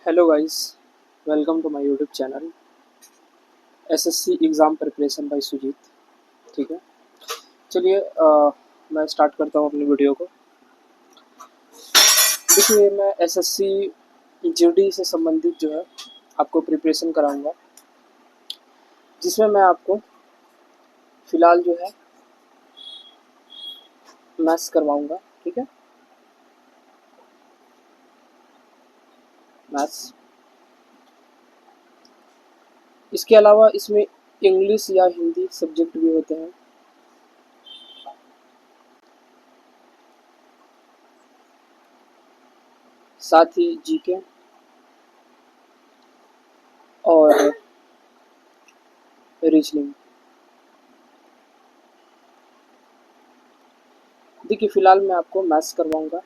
Hello guys, welcome to my YouTube channel SSC exam preparation by Sujeet. ठीक है, चलिए मैं स्टार्ट करता हूँ अपनी वीडियो को। देखिए, मैं एसएससी जीडी से संबंधित जो है आपको प्रिपरेशन कराऊंगा, जिसमें मैं आपको फ़िलहाल जो है मैथ्स करवाऊंगा। ठीक है, मैथ्स। इसके अलावा इसमें इंग्लिश या हिंदी सब्जेक्ट भी होते हैं। साथ ही जीके और रीजनिंग। देखिए, फ़िलहाल मैं आपको मैथ्स करवाऊंगा।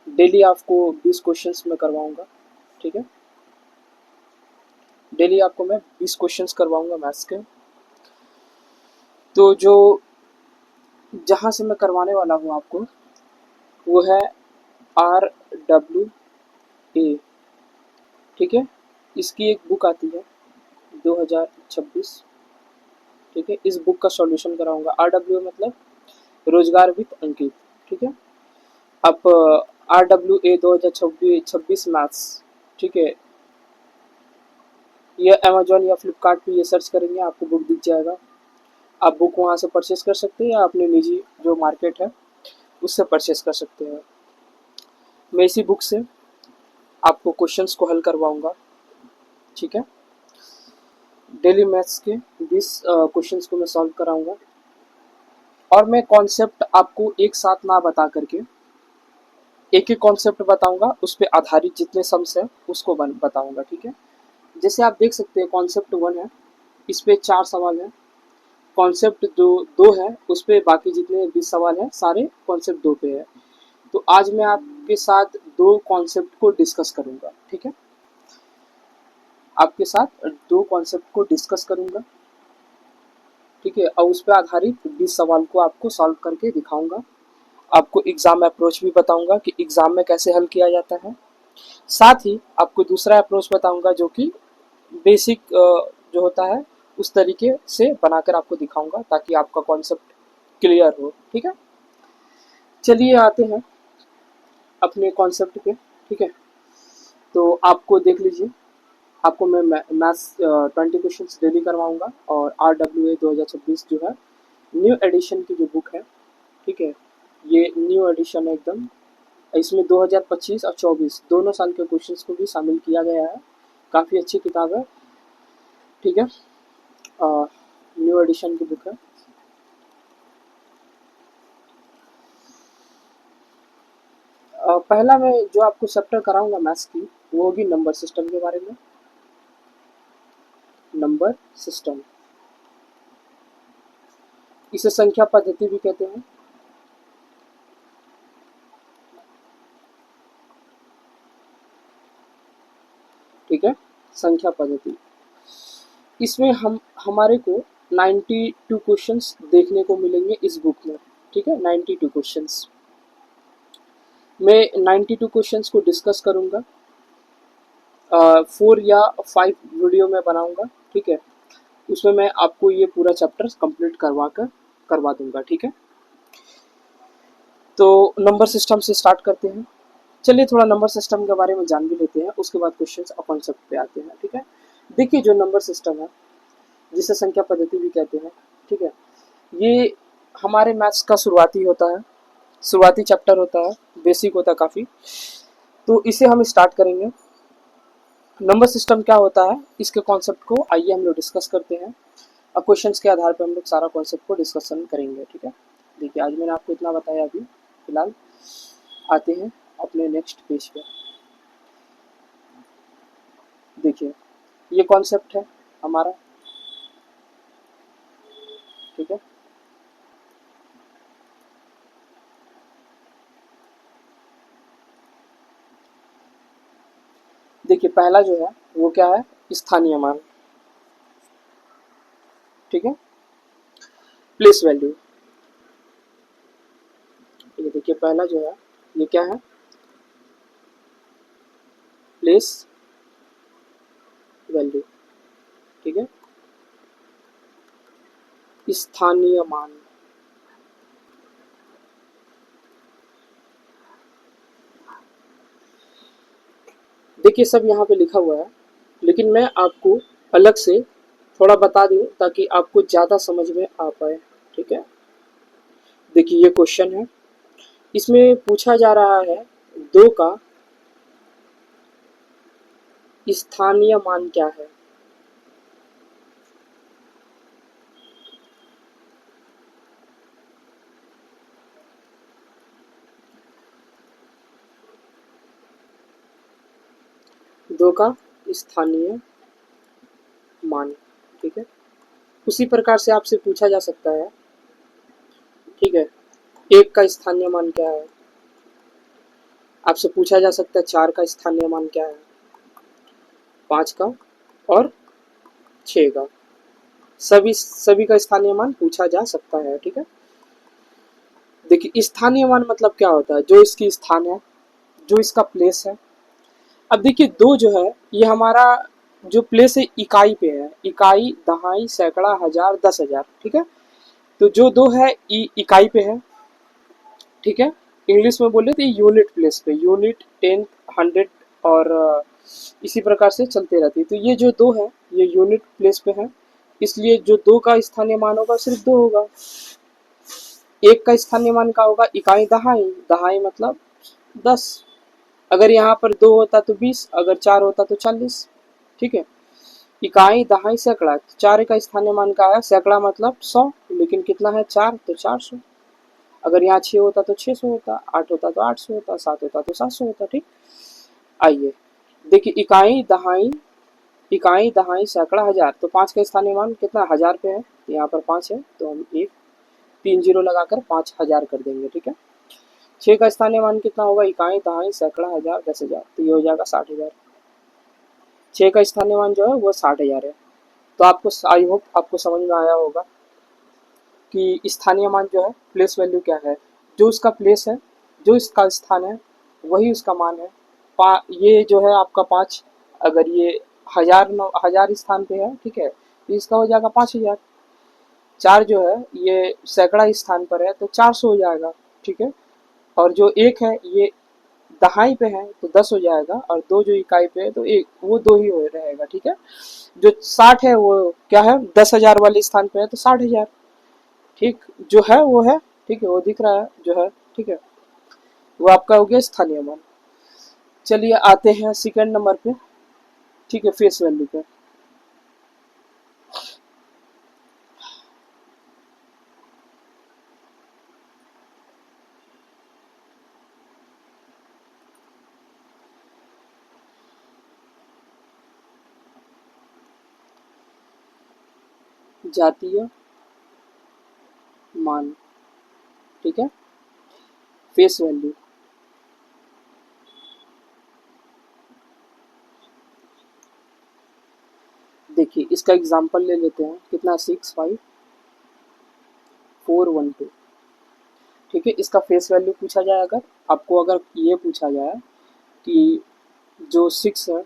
डेली आपको 20 क्वेश्चंस में करवाऊंगा। ठीक है, डेली आपको मैं 20 क्वेश्चंस करवाऊंगा मैथ्स के। तो जो जहाँ से मैं करवाने वाला हूँ आपको, वो है RWA। ठीक है, इसकी एक बुक आती है 2026। ठीक है, इस बुक का सॉल्यूशन कराऊंगा। RWA मतलब रोजगार विद अंकित। ठीक है, आप RWA 2026 मैथ्स, ठीक है, ये अमेजोन या फ्लिपकार्ट पे ये सर्च करेंगे, आपको बुक दिख जाएगा। आप बुक वहाँ से परचेस कर सकते हैं या अपने निजी जो मार्केट है उससे परचेस कर सकते हैं। मैं इसी बुक से आपको क्वेश्चंस को हल करवाऊंगा। ठीक है, डेली मैथ्स के 20 क्वेश्चंस को मैं सॉल्व कराऊंगा। और मैं कॉन्सेप्ट आपको एक साथ ना बता करके एक एक कॉन्सेप्ट बताऊंगा, उस पर आधारित जितने सम्स है उसको बताऊंगा। ठीक है, जैसे आप देख सकते हैं कॉन्सेप्ट 1 है, इस पे 4 सवाल है। कॉन्सेप्ट दो है, उस पे बाकी जितने 20 सवाल है सारे कॉन्सेप्ट 2 पे है। तो आज मैं आपके साथ 2 कॉन्सेप्ट को डिस्कस करूंगा। ठीक है, आपके साथ 2 कॉन्सेप्ट को डिस्कस करूंगा। ठीक है, और उस पर आधारित 20 सवाल को आपको सॉल्व करके दिखाऊंगा। आपको एग्जाम अप्रोच भी बताऊंगा कि एग्जाम में कैसे हल किया जाता है। साथ ही आपको दूसरा अप्रोच बताऊंगा जो कि बेसिक जो होता है उस तरीके से बनाकर आपको दिखाऊंगा, ताकि आपका कॉन्सेप्ट क्लियर हो। ठीक है, चलिए आते हैं अपने कॉन्सेप्ट पे। ठीक है, तो आपको देख लीजिए, आपको मैं मैथ्स 20 क्वेश्चन डेली करवाऊंगा। और RWA 2026 जो है न्यू एडिशन की जो बुक है, ठीक है, ये न्यू एडिशन है एकदम। इसमें 2025 और 24 दोनों साल के क्वेश्चंस को भी शामिल किया गया है। काफ़ी अच्छी किताब है। ठीक है, न्यू एडिशन की बुक है। पहला मैं जो आपको चैप्टर कराऊंगा मैथ्स की, वो होगी नंबर सिस्टम के बारे में। नंबर सिस्टम, इसे संख्या पद्धति भी कहते हैं। ठीक है, संख्या पद्धति। इसमें हम हमारे को 92 क्वेश्चंस देखने को मिलेंगे इस बुक में। ठीक है, 92 क्वेश्चंस। मैं 92 क्वेश्चंस को डिस्कस करूंगा। 4 या 5 वीडियो में बनाऊंगा। ठीक है, उसमें मैं आपको ये पूरा चैप्टर कंप्लीट करवा दूंगा। ठीक है, तो नंबर सिस्टम से स्टार्ट करते हैं। चलिए थोड़ा नंबर सिस्टम के बारे में जान भी लेते हैं, उसके बाद क्वेश्चंस और कॉन्सेप्ट पे आते हैं। ठीक है, देखिए जो नंबर सिस्टम है, जिसे संख्या पद्धति भी कहते हैं, ठीक है, ये हमारे मैथ्स का शुरुआती होता है, शुरुआती चैप्टर होता है, बेसिक होता है काफ़ी। तो इसे हम स्टार्ट करेंगे। नंबर सिस्टम क्या होता है, इसके कॉन्सेप्ट को आइए हम लोग डिस्कस करते हैं, और क्वेश्चंस के आधार पर हम लोग सारा कॉन्सेप्ट को डिस्कशन करेंगे। ठीक है, देखिए आज मैंने आपको इतना बताया। अभी फिलहाल आते हैं अपने नेक्स्ट पेज पे। देखिए ये कॉन्सेप्ट है हमारा। ठीक है, देखिए पहला जो है वो क्या है, स्थानीय मान। ठीक है, प्लेस वैल्यू। ठीक है, देखिए पहला जो है ये क्या है, प्लेस वैल्यू, ठीक है। स्थानीय मान, देखिए सब यहाँ पे लिखा हुआ है, लेकिन मैं आपको अलग से थोड़ा बता दूं ताकि आपको ज़्यादा समझ में आ पाए, ठीक है। देखिए ये क्वेश्चन है, इसमें पूछा जा रहा है 2 का स्थानीय मान क्या है। दो का स्थानीय मान, ठीक है। उसी प्रकार से आपसे पूछा जा सकता है, ठीक है, 1 का स्थानीय मान क्या है। आपसे पूछा जा सकता है 4 का स्थानीय मान क्या है, 5 का और 6 का। सभी सभी का स्थानीय मान पूछा जा सकता है, ठीक है। देखिए स्थानीय मान मतलब क्या होता है, जो इसकी स्थान है, जो इसका प्लेस है। अब देखिए 2 जो है ये हमारा जो प्लेस है इकाई पे है, इकाई, दहाई, सैकड़ा, हजार, 10,000, ठीक है। तो जो 2 है इकाई पे है, ठीक है। इंग्लिश में बोले तो ये यूनिट प्लेस पे, यूनिट, टेंथ, हंड्रेड और इसी प्रकार से चलते रहती है। तो ये जो 2 है ये यूनिट प्लेस पे है, इसलिए जो 2 का स्थानीय मान होगा सिर्फ 2 होगा। 1 का स्थानीय मान का होगा इकाई, दहाई, दहाई मतलब 10। अगर यहाँ पर 2 होता तो 20, अगर 4 होता तो 40, ठीक है। इकाई, दहाई, सैकड़ा, 4 का स्थानीय मान का है, सैकड़ा मतलब 100, लेकिन कितना है 4 तो 400। अगर यहाँ 6 होता तो 600 होता, 8 होता तो 800 होता, 7 होता तो 700 होता, ठीक। आइए देखिए इकाई, दहाई, सैकड़ा, हजार, तो 5 का स्थानीय मान कितना 1000 पे है, यहाँ पर 5 है तो हम एक 3 जीरो लगाकर 5000 कर देंगे, ठीक है। 6 का स्थानीय मान कितना होगा, इकाई, दहाई, सैकड़ा, हजार, 10,000, तो ये हो जाएगा 60,000। 6 का स्थानीय मान जो है वो 60,000 है। तो आपको आई होप आपको समझ में आया होगा कि स्थानीय मान जो है प्लेस वैल्यू क्या है। जो उसका प्लेस है, जो इसका स्थान है, वही उसका मान है। ये जो है आपका 5, अगर ये हजार स्थान पे है, ठीक है, तो इसका हो जाएगा 5,000। 4 जो है ये सैकड़ा स्थान पर है तो 400 हो जाएगा, ठीक है। और जो 1 है ये दहाई पे है तो 10 हो जाएगा, और 2 जो इकाई पे है तो एक वो 2 ही हो रहेगा, ठीक है। जो 60 है वो क्या है, 10,000 वाले स्थान पे है तो 60,000, ठीक, जो है वो है, ठीक है, वो दिख रहा है जो है, ठीक है। वो आपका हो गया स्थानीय मान। चलिए आते हैं सेकंड नंबर पे, ठीक है, फेस वैल्यू पे। जातीय मान, ठीक है, फेस वैल्यू। देखिए इसका एग्जांपल ले लेते हैं, कितना 65412, ठीक है। इसका फेस वैल्यू पूछा जाए, अगर आपको अगर ये पूछा जाए कि जो 6 है,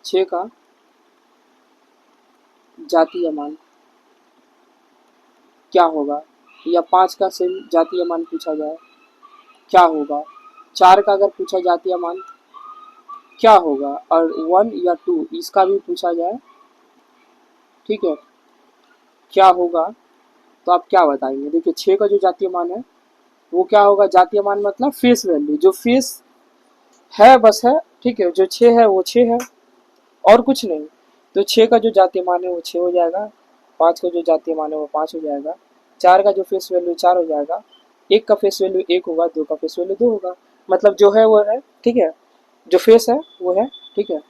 छः का जातीय मान क्या होगा, या 5 का सेम जातीय मान पूछा जाए क्या होगा, 4 का अगर पूछा जातीय मान क्या होगा, और 1 या 2 इसका भी पूछा जाए, ठीक है, क्या होगा, तो आप क्या बताएंगे। देखिए 6 का जो जातीय मान है वो क्या होगा, जातीय मान मतलब फेस वैल्यू, जो फेस है बस है, ठीक है, जो 6 है वो 6 है और कुछ नहीं। तो 6 का जो जातीय मान है वो 6 हो जाएगा, 5 का जो जातीय मान है वो 5 हो जाएगा, 4 का जो फेस वैल्यू 4 हो जाएगा, 1 का फेस वैल्यू 1 होगा, 2 का फेस वैल्यू 2 होगा। मतलब जो है वो है, ठीक है, जो फेस है वो है, ठीक है।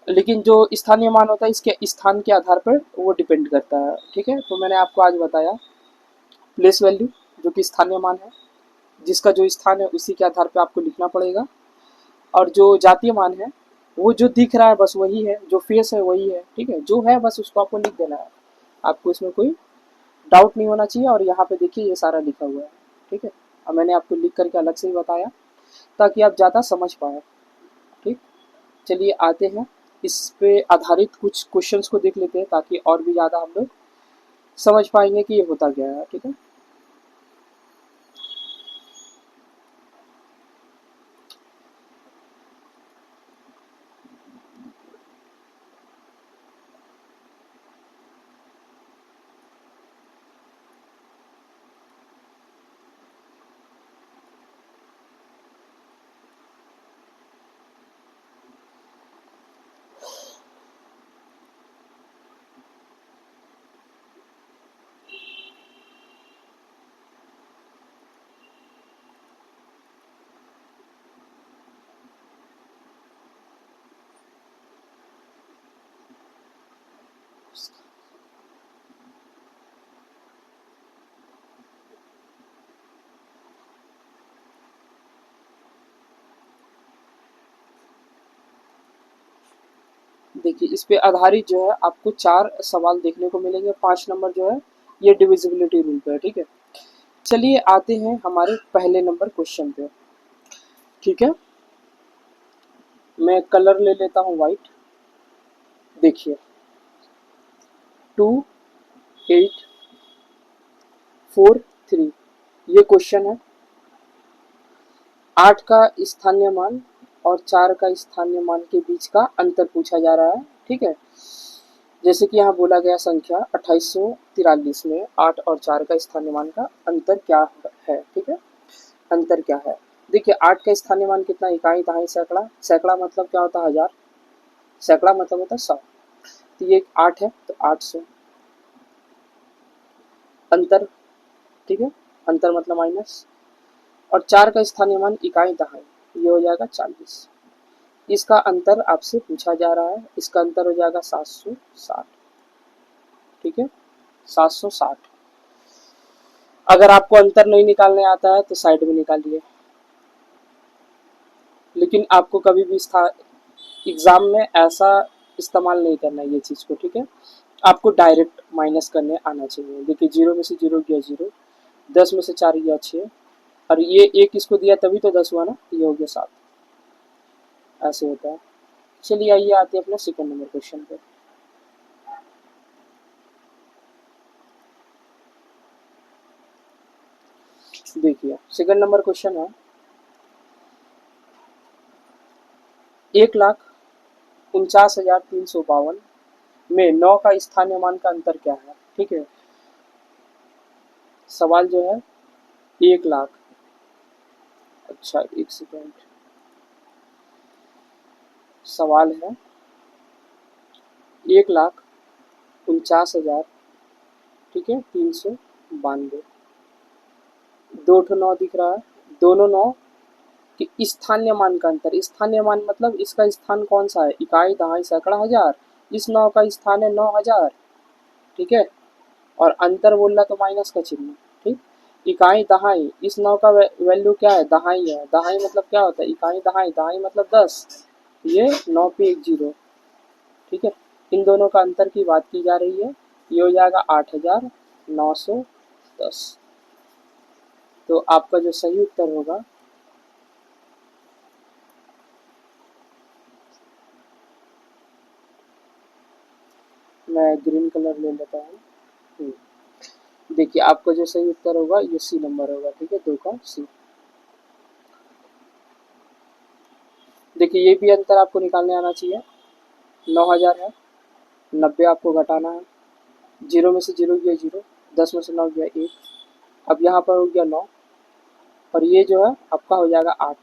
लेकिन जो स्थानीय मान होता है इसके स्थान के आधार पर वो डिपेंड करता है, ठीक है। तो मैंने आपको आज बताया प्लेस वैल्यू जो कि स्थानीय मान है, जिसका जो स्थान है उसी के आधार पर आपको लिखना पड़ेगा। और जो जातीय मान है वो जो दिख रहा है बस वही है, जो फेस है वही है, ठीक है, जो है बस उसको आपको लिख देना है, आपको इसमें कोई डाउट नहीं होना चाहिए। और यहाँ पे देखिए ये सारा लिखा हुआ है, ठीक है। अब मैंने आपको लिख करके अलग से ही बताया ताकि आप ज़्यादा समझ पाए, ठीक। चलिए आते हैं इस पे आधारित कुछ क्वेश्चंस को देख लेते हैं ताकि और भी ज़्यादा हम लोग समझ पाएंगे कि ये होता क्या है, ठीक है। देखिए इस पे आधारित जो है आपको 4 सवाल देखने को मिलेंगे। 5 नंबर जो है ये डिविजिबिलिटी रूल पे है, ठीक है। चलिए आते हैं हमारे पहले नंबर क्वेश्चन पे, ठीक है। मैं कलर ले लेता हूँ वाइट। देखिए 2 8 4 3 ये क्वेश्चन है। 8 का स्थानीय मान और 4 का स्थानीय मान के बीच का अंतर पूछा जा रहा है, ठीक है। जैसे कि यहाँ बोला गया संख्या 2843 में 8 और 4 का स्थानीय मान का अंतर क्या है, ठीक है। अंतर क्या है, देखिए 8 का स्थानीय मान कितना, इकाई दहाई सैकड़ा। सैकड़ा मतलब क्या होता है, 1000। सैकड़ा मतलब होता है 100। तो ये 8 है तो 800 अंतर, ठीक है। अंतर मतलब माइनस। और 4 का स्थानीय मान इकाई दहाई, ये हो जाएगा 40। इसका अंतर आपसे पूछा जा रहा है, इसका अंतर हो जाएगा 760, ठीक है। 760। अगर आपको अंतर नहीं निकालने आता है तो साइड में निकालिए, लेकिन आपको कभी भी एग्जाम में ऐसा इस्तेमाल नहीं करना है ये चीज़ को, ठीक है। आपको डायरेक्ट माइनस करने आना चाहिए। देखिए 0 में से 0 गया 0, 10 में से 4 गया 6, और ये एक इसको दिया तभी तो 10 हुआ ना, ये हो गया 7। ऐसे होता है। चलिए आइए आते हैं अपने सेकंड नंबर क्वेश्चन पे। देखिए सेकंड नंबर क्वेश्चन है 1,49,352 में 9 का स्थानीय मान का अंतर क्या है, ठीक है। सवाल जो है 1,00,000, अच्छा एक सेकेंड, सवाल है 1,49,000, ठीक है, 392। दो ठो 9 दिख रहा है, दोनों 9 कि स्थानीय मान का अंतर। स्थानीय मान मतलब इसका स्थान कौन सा है, इकाई दहाई सैकड़ा हजार। इस 9 का स्थान है 9,000, ठीक है। और अंतर बोल रहा तो माइनस का चिन्ह, ठीक। इकाई दहाई, इस 9 का वैल्यू क्या है, दहाई है। दहाई मतलब क्या होता है, इकाई दहाई, दहाई मतलब 10। ये 9 पे एक जीरो, ठीक है। इन दोनों का अंतर की बात की जा रही है। ये हो जाएगा 8,910। तो आपका जो सही उत्तर होगा, मैं ग्रीन कलर ले लेता हूँ। देखिए आपका जो सही उत्तर होगा ये सी नंबर होगा, ठीक है, 2 का सी। देखिए ये भी अंतर आपको निकालने आना चाहिए। 9,000 है, 90 आपको घटाना है। 0 में से 0 गया 0, 10 में से 9 गया 1। अब यहाँ पर हो गया 9, और ये जो है आपका हो जाएगा 8,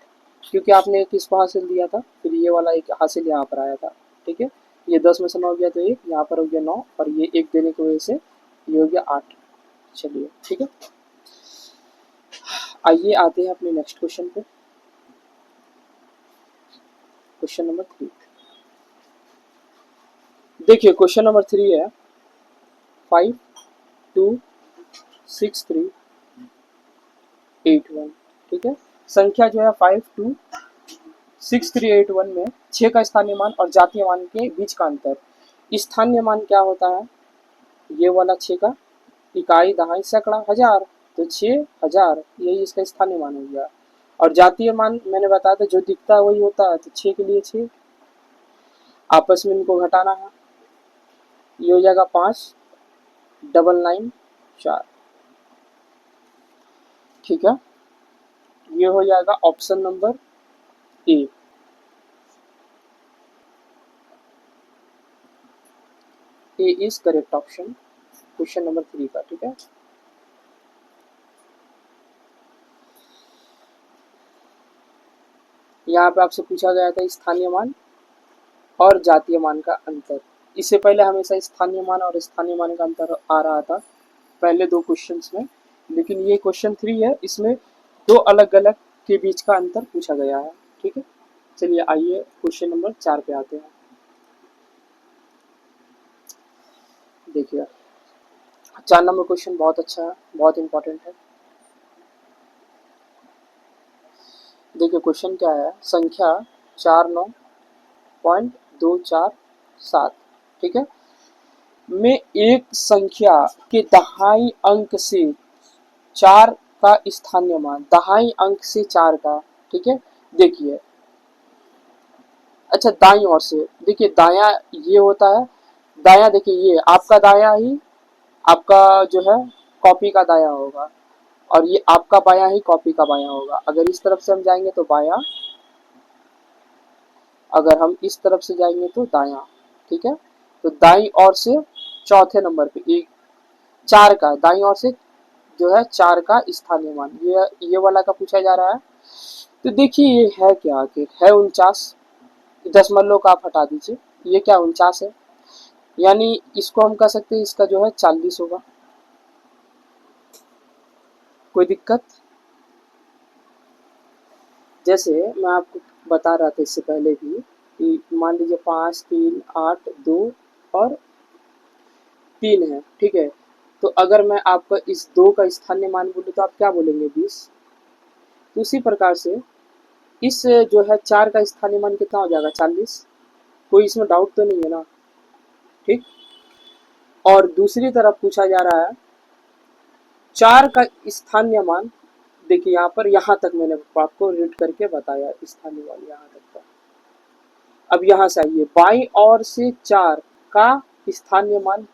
क्योंकि आपने एक इसको हासिल दिया था, फिर ये वाला एक हासिल यहाँ पर आया था, ठीक है। ये 10 में से 9 गया तो 1, यहाँ पर हो गया 9, और ये 1 देने की वजह से ये हो गया 8। चलिए ठीक है, आइए आते हैं अपने नेक्स्ट क्वेश्चन पे। Question number 3। देखिए क्वेश्चन नंबर 3 है 526381, ठीक है। संख्या जो है 526381 में 6 का स्थानीय मान और जातीय मान के बीच का अंतर। स्थानीय मान क्या होता है, ये वाला 6 का, इकाई, दहाई, सैकड़ा, हजार, तो 6000 यही इसका स्थानीय मान हो गया। और जातीय मान मैंने बताया था जो दिखता है वही होता है, तो 6 के लिए 6, आपस में इनको घटाना है, ये हो जाएगा 5 डबल 9 4। ठीक है, ये हो जाएगा option number A. A is correct option question number 3 का। ठीक है, यहाँ पे आपसे पूछा गया था स्थानीय मान और जातीय मान का अंतर। इससे पहले हमेशा स्थानीय मान और स्थानीय मान का अंतर आ रहा था पहले 2 क्वेश्चंस में, लेकिन ये क्वेश्चन 3 है, इसमें 2 अलग अलग के बीच का अंतर पूछा गया है। ठीक है, चलिए आइए क्वेश्चन नंबर 4 पे आते हैं। देखिए 4 नंबर क्वेश्चन बहुत अच्छा है, बहुत इंपॉर्टेंट है। देखिए क्वेश्चन क्या है, संख्या 49.247, ठीक है, में एक संख्या के दहाई अंक से 4 का स्थानीय मान, दहाई अंक से 4 का, ठीक है। देखिए अच्छा दाईं ओर से, देखिए दायां ये होता है, दायां देखिए ये आपका दायां ही आपका जो है कॉपी का दायां होगा, और ये आपका बायां ही कॉपी का बायां होगा। अगर इस तरफ से हम जाएंगे तो बायां, अगर हम इस तरफ से जाएंगे तो दायां। ठीक है, तो दाईं ओर से चौथे नंबर पे एक 4 का, दाईं ओर से जो है 4 का स्थानीय मान, ये वाला का पूछा जा रहा है। तो देखिए ये है क्या, आखिर है 49, दशमलव का आप हटा दीजिए, ये क्या 49 है, यानी इसको हम कह सकते हैं इसका जो है 40 होगा। कोई दिक्कत? जैसे मैं आपको बता रहा था इससे पहले भी कि मान लीजिए 5 3 8 2 और 3 है, ठीक है, तो अगर मैं आपका इस 2 का स्थानीय मान बोलूँ तो आप क्या बोलेंगे 20। तो उसी प्रकार से इस जो है 4 का स्थानीय मान कितना हो जाएगा 40। कोई इसमें डाउट तो नहीं है ना? ठीक, और दूसरी तरफ पूछा जा रहा है 4 का स्थानीय मान, देखिए यहाँ पर यहाँ तक मैंने आपको रीड करके बताया स्थानीय मान यहाँ तक का। अब यहाँ से आइए बाईं ओर से 4 का स्थानीय मान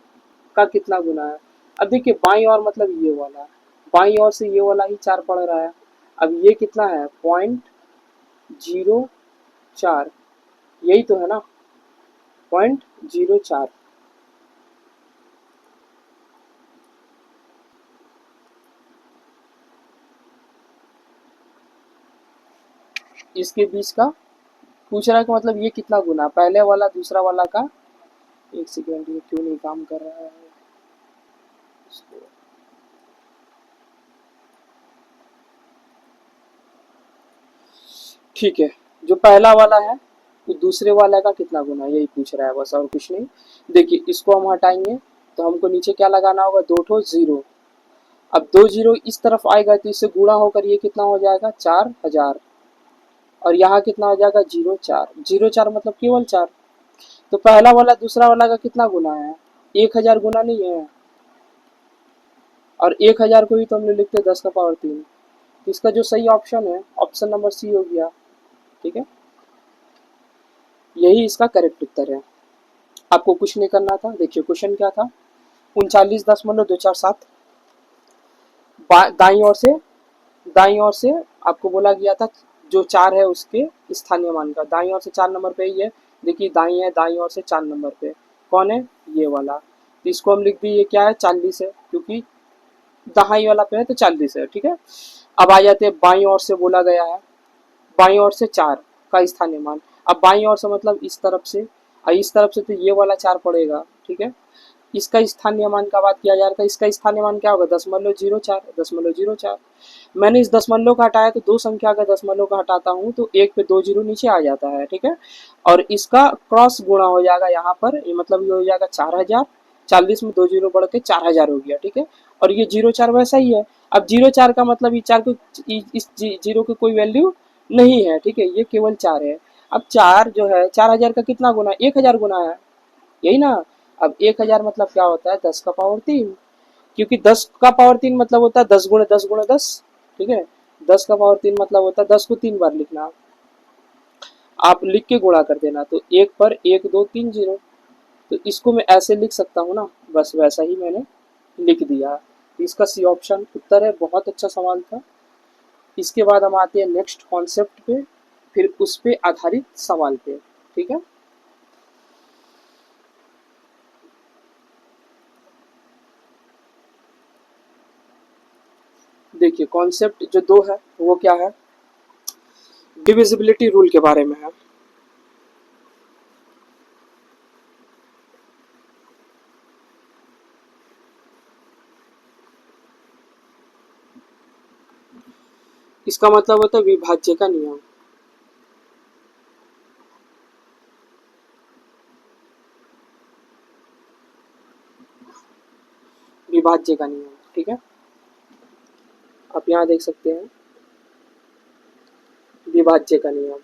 का कितना गुना है। अब देखिए बाईं ओर मतलब ये वाला, बाईं ओर से ये वाला ही 4 पड़ रहा है। अब ये कितना है 0.04, यही तो है ना 0.04। इसके बीच का पूछ रहा है कि मतलब ये कितना गुना, पहले वाला दूसरा वाला का। एक सेकेंड, ये क्यों नहीं काम कर रहा है इसको। ठीक है, जो पहला वाला है वो दूसरे वाला का कितना गुना, यही पूछ रहा है बस, और कुछ नहीं। देखिए इसको हम हटाएंगे तो हमको नीचे क्या लगाना होगा, 2 ठो 0। अब 2 0 इस तरफ आएगा तो इससे गुणा होकर ये कितना हो जाएगा 4000, और यहाँ कितना हो जाएगा 04। 04 मतलब केवल 4। तो पहला वाला दूसरा वाला का कितना गुना है, 1000 गुना नहीं है, और 1000 को ही तो हमने लिखते 10 का पावर 3। तो इसका जो सही ऑप्शन है ऑप्शन नंबर सी हो गया। ठीक है, यही इसका करेक्ट उत्तर है। आपको कुछ नहीं करना था। देखिए क्वेश्चन क्या था, 39.247, दाईं ओर से, दाईं ओर से आपको बोला गया था जो 4 है उसके स्थानीय मान का, दाईं ओर से 4 नंबर पे ही है। देखिए दाईं है, दाईं ओर से 4 नंबर पे कौन है, ये वाला। तो इसको हम लिख दिए ये क्या है 40 है, क्योंकि दहाई वाला पे है तो 40 है। ठीक है, अब आ जाते हैं बाईं ओर से, बोला गया है बाईं ओर से 4 का स्थानीय मान। अब बाईं ओर से मतलब इस तरफ से, और इस तरफ से तो ये वाला 4 पड़ेगा। ठीक है, इसका स्थानीय मान का बात किया जा रहा था, इसका स्थानीय मान क्या होगा 0.04, 0.04। मैंने इस दशमलव का हटाया तो 2 संख्या का दशमलव का हटाता हूँ तो 1 पे 2 जीरो नीचे आ जाता है। ठीक है, और इसका क्रॉस गुणा हो जाएगा यहाँ पर, ये मतलब ये हो जाएगा 4000, 40 में 2 जीरो बढ़ के 4000 हो गया। ठीक है, और ये 04 वैसा ही है। अब 04 का मतलब ये 4 को, इस जीरो की कोई वैल्यू नहीं है। ठीक है, ये केवल 4 है। अब 4 जो है 4000 का कितना गुना, 1000 गुना है, यही ना। अब 1000 मतलब क्या होता है 10 का पावर 3। क्योंकि 10 का पावर 3 मतलब होता है 10 गुणे 10 गुणे 10। ठीक है, 10 का पावर 3 मतलब होता है 10 को 3 बार लिखना। आप लिख के गुणा कर देना, तो 1 पर 1 2 3 0। तो इसको मैं ऐसे लिख सकता हूँ ना, बस वैसा ही मैंने लिख दिया। इसका सी ऑप्शन उत्तर है। बहुत अच्छा सवाल था। इसके बाद हम आते हैं नेक्स्ट कॉन्सेप्ट पे, फिर उस पे आधारित सवाल पे। ठीक है, देखिए कॉन्सेप्ट जो दो है वो क्या है, डिविजिबिलिटी रूल के बारे में है। इसका मतलब होता है विभाज्य का नियम। विभाज्य का नियम, ठीक है, आप यहाँ देख सकते हैं विभाज्य का नियम।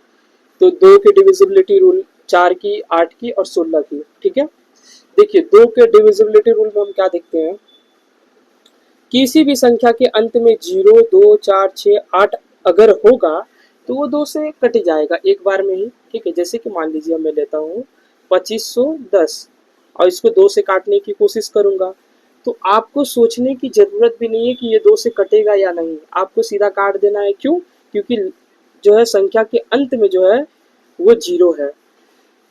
तो दो की डिविजिबिलिटी रूल, 4 की, 8 की और 16 की। ठीक है, देखिए दो के डिविजिबिलिटी रूल में हम क्या देखते हैं, किसी भी संख्या के अंत में 0 2 4 6 8 अगर होगा तो वो 2 से कट जाएगा एक बार में ही। ठीक है, जैसे कि मान लीजिए मैं लेता हूँ 2510 और इसको 2 से काटने की कोशिश करूंगा, तो आपको सोचने की जरूरत भी नहीं है कि ये 2 से कटेगा या नहीं, आपको सीधा काट देना है। क्यों? क्योंकि जो है संख्या के अंत में जो है वो 0 है।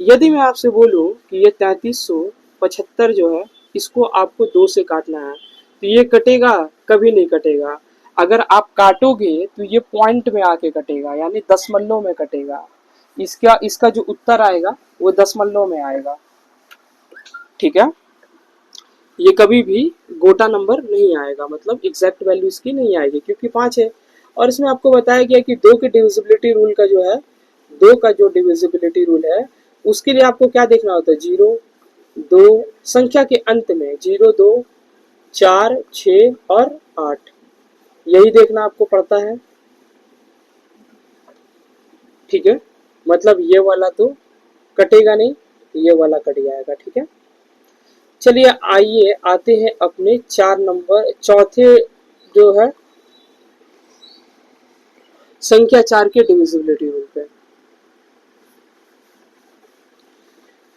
यदि मैं आपसे बोलूं कि ये 3375 जो है इसको आपको 2 से काटना है, तो ये कटेगा? कभी नहीं कटेगा। अगर आप काटोगे तो ये पॉइंट में आके कटेगा, यानी दशमलव में कटेगा। इसका इसका जो उत्तर आएगा वो दशमलव में आएगा। ठीक है, ये कभी भी गोटा नंबर नहीं आएगा, मतलब एग्जैक्ट वैल्यू इसकी नहीं आएगी क्योंकि 5 है। और इसमें आपको बताया गया कि दो के डिविजिबिलिटी रूल का जो है, दो का जो डिविजिबिलिटी रूल है उसके लिए आपको क्या देखना होता है, 0 2 संख्या के अंत में 0 2 4 6 और 8, यही देखना आपको पड़ता है। ठीक है, मतलब ये वाला तो कटेगा नहीं, ये वाला कट जाएगा। ठीक है, चलिए आइए आते हैं अपने 4 नंबर चौथे जो है संख्या 4 के डिविजिबिलिटी रूल पे।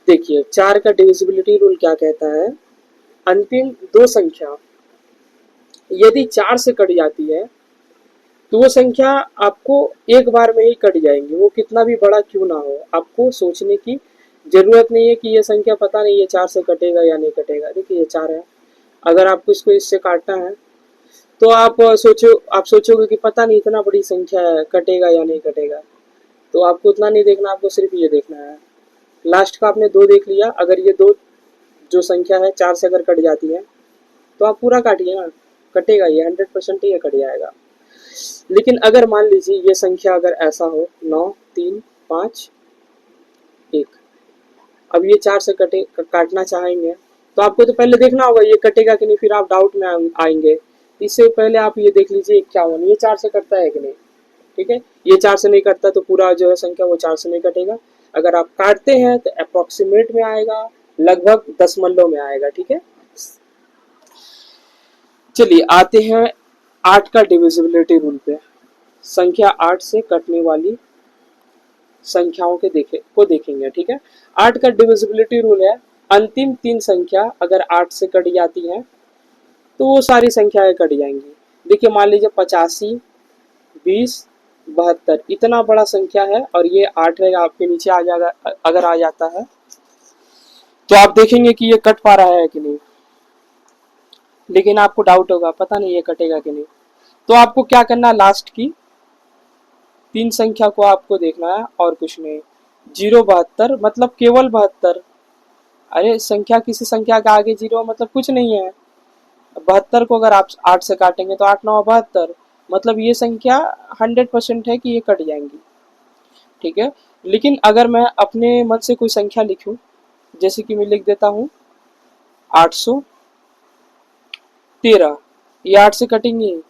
देखिए 4 का डिविजिबिलिटी रूल क्या कहता है, अंतिम दो संख्या यदि 4 से कट जाती है तो वो संख्या आपको एक बार में ही कट जाएंगी, वो कितना भी बड़ा क्यों ना हो। आपको सोचने की जरूरत नहीं है कि ये संख्या पता नहीं ये 4 से कटेगा या नहीं कटेगा। देखिए ये 4 है, अगर आपको इसको इससे काटना है तो आप सोचोगे कि पता नहीं इतना बड़ी संख्या है कटेगा या नहीं कटेगा, तो आपको उतना नहीं देखना, आपको सिर्फ ये देखना है। लास्ट का आपने 2 देख लिया, अगर ये 2 जो संख्या है 4 से अगर कट जाती है तो आप पूरा काटिए ना, कटेगा ये 100% ही कट जाएगा। लेकिन अगर मान लीजिए ये संख्या अगर ऐसा हो 9 3 5 1, अब ये 4 से कटे काटना चाहेंगे तो आपको तो पहले देखना होगा ये कटेगा कि नहीं, फिर आप डाउट में आएंगे। इससे पहले आप ये देख लीजिए 51, ये 4 से कटता है कि नहीं। ठीक है, ये 4 से नहीं कटता तो पूरा जो है संख्या वो 4 से नहीं कटेगा। अगर आप काटते हैं तो अप्रोक्सीमेट में आएगा, लगभग दशमलव में आएगा। ठीक है, चलिए आते हैं 8 का डिविजिबिलिटी रूल पे। संख्या 8 से कटने वाली संख्याओं के देखेंगे। ठीक है, 8 का डिविजिबिलिटी रूल है, अंतिम 3 संख्या अगर 8 से कट जाती हैं तो वो सारी संख्याएं कट जाएंगी। देखिए मान लीजिए 85 20 72 इतना बड़ा संख्या है और ये 8 है आपके नीचे आ जाएगा। अगर आ जाता है तो आप देखेंगे कि ये कट पा रहा है कि नहीं, लेकिन आपको डाउट होगा पता नहीं ये कटेगा कि नहीं। तो आपको क्या करना, लास्ट की 3 संख्या को आपको देखना है और कुछ नहीं। 0 72 मतलब केवल 72। अरे संख्या किसी संख्या के आगे 0 मतलब कुछ नहीं है। 72 को अगर आप 8 से काटेंगे तो 8 9 72, मतलब ये संख्या 100% है कि ये कट जाएंगी। ठीक है, लेकिन अगर मैं अपने मन से कोई संख्या लिखूं, जैसे कि मैं लिख देता हूं 813, ये 8 से कटेंगे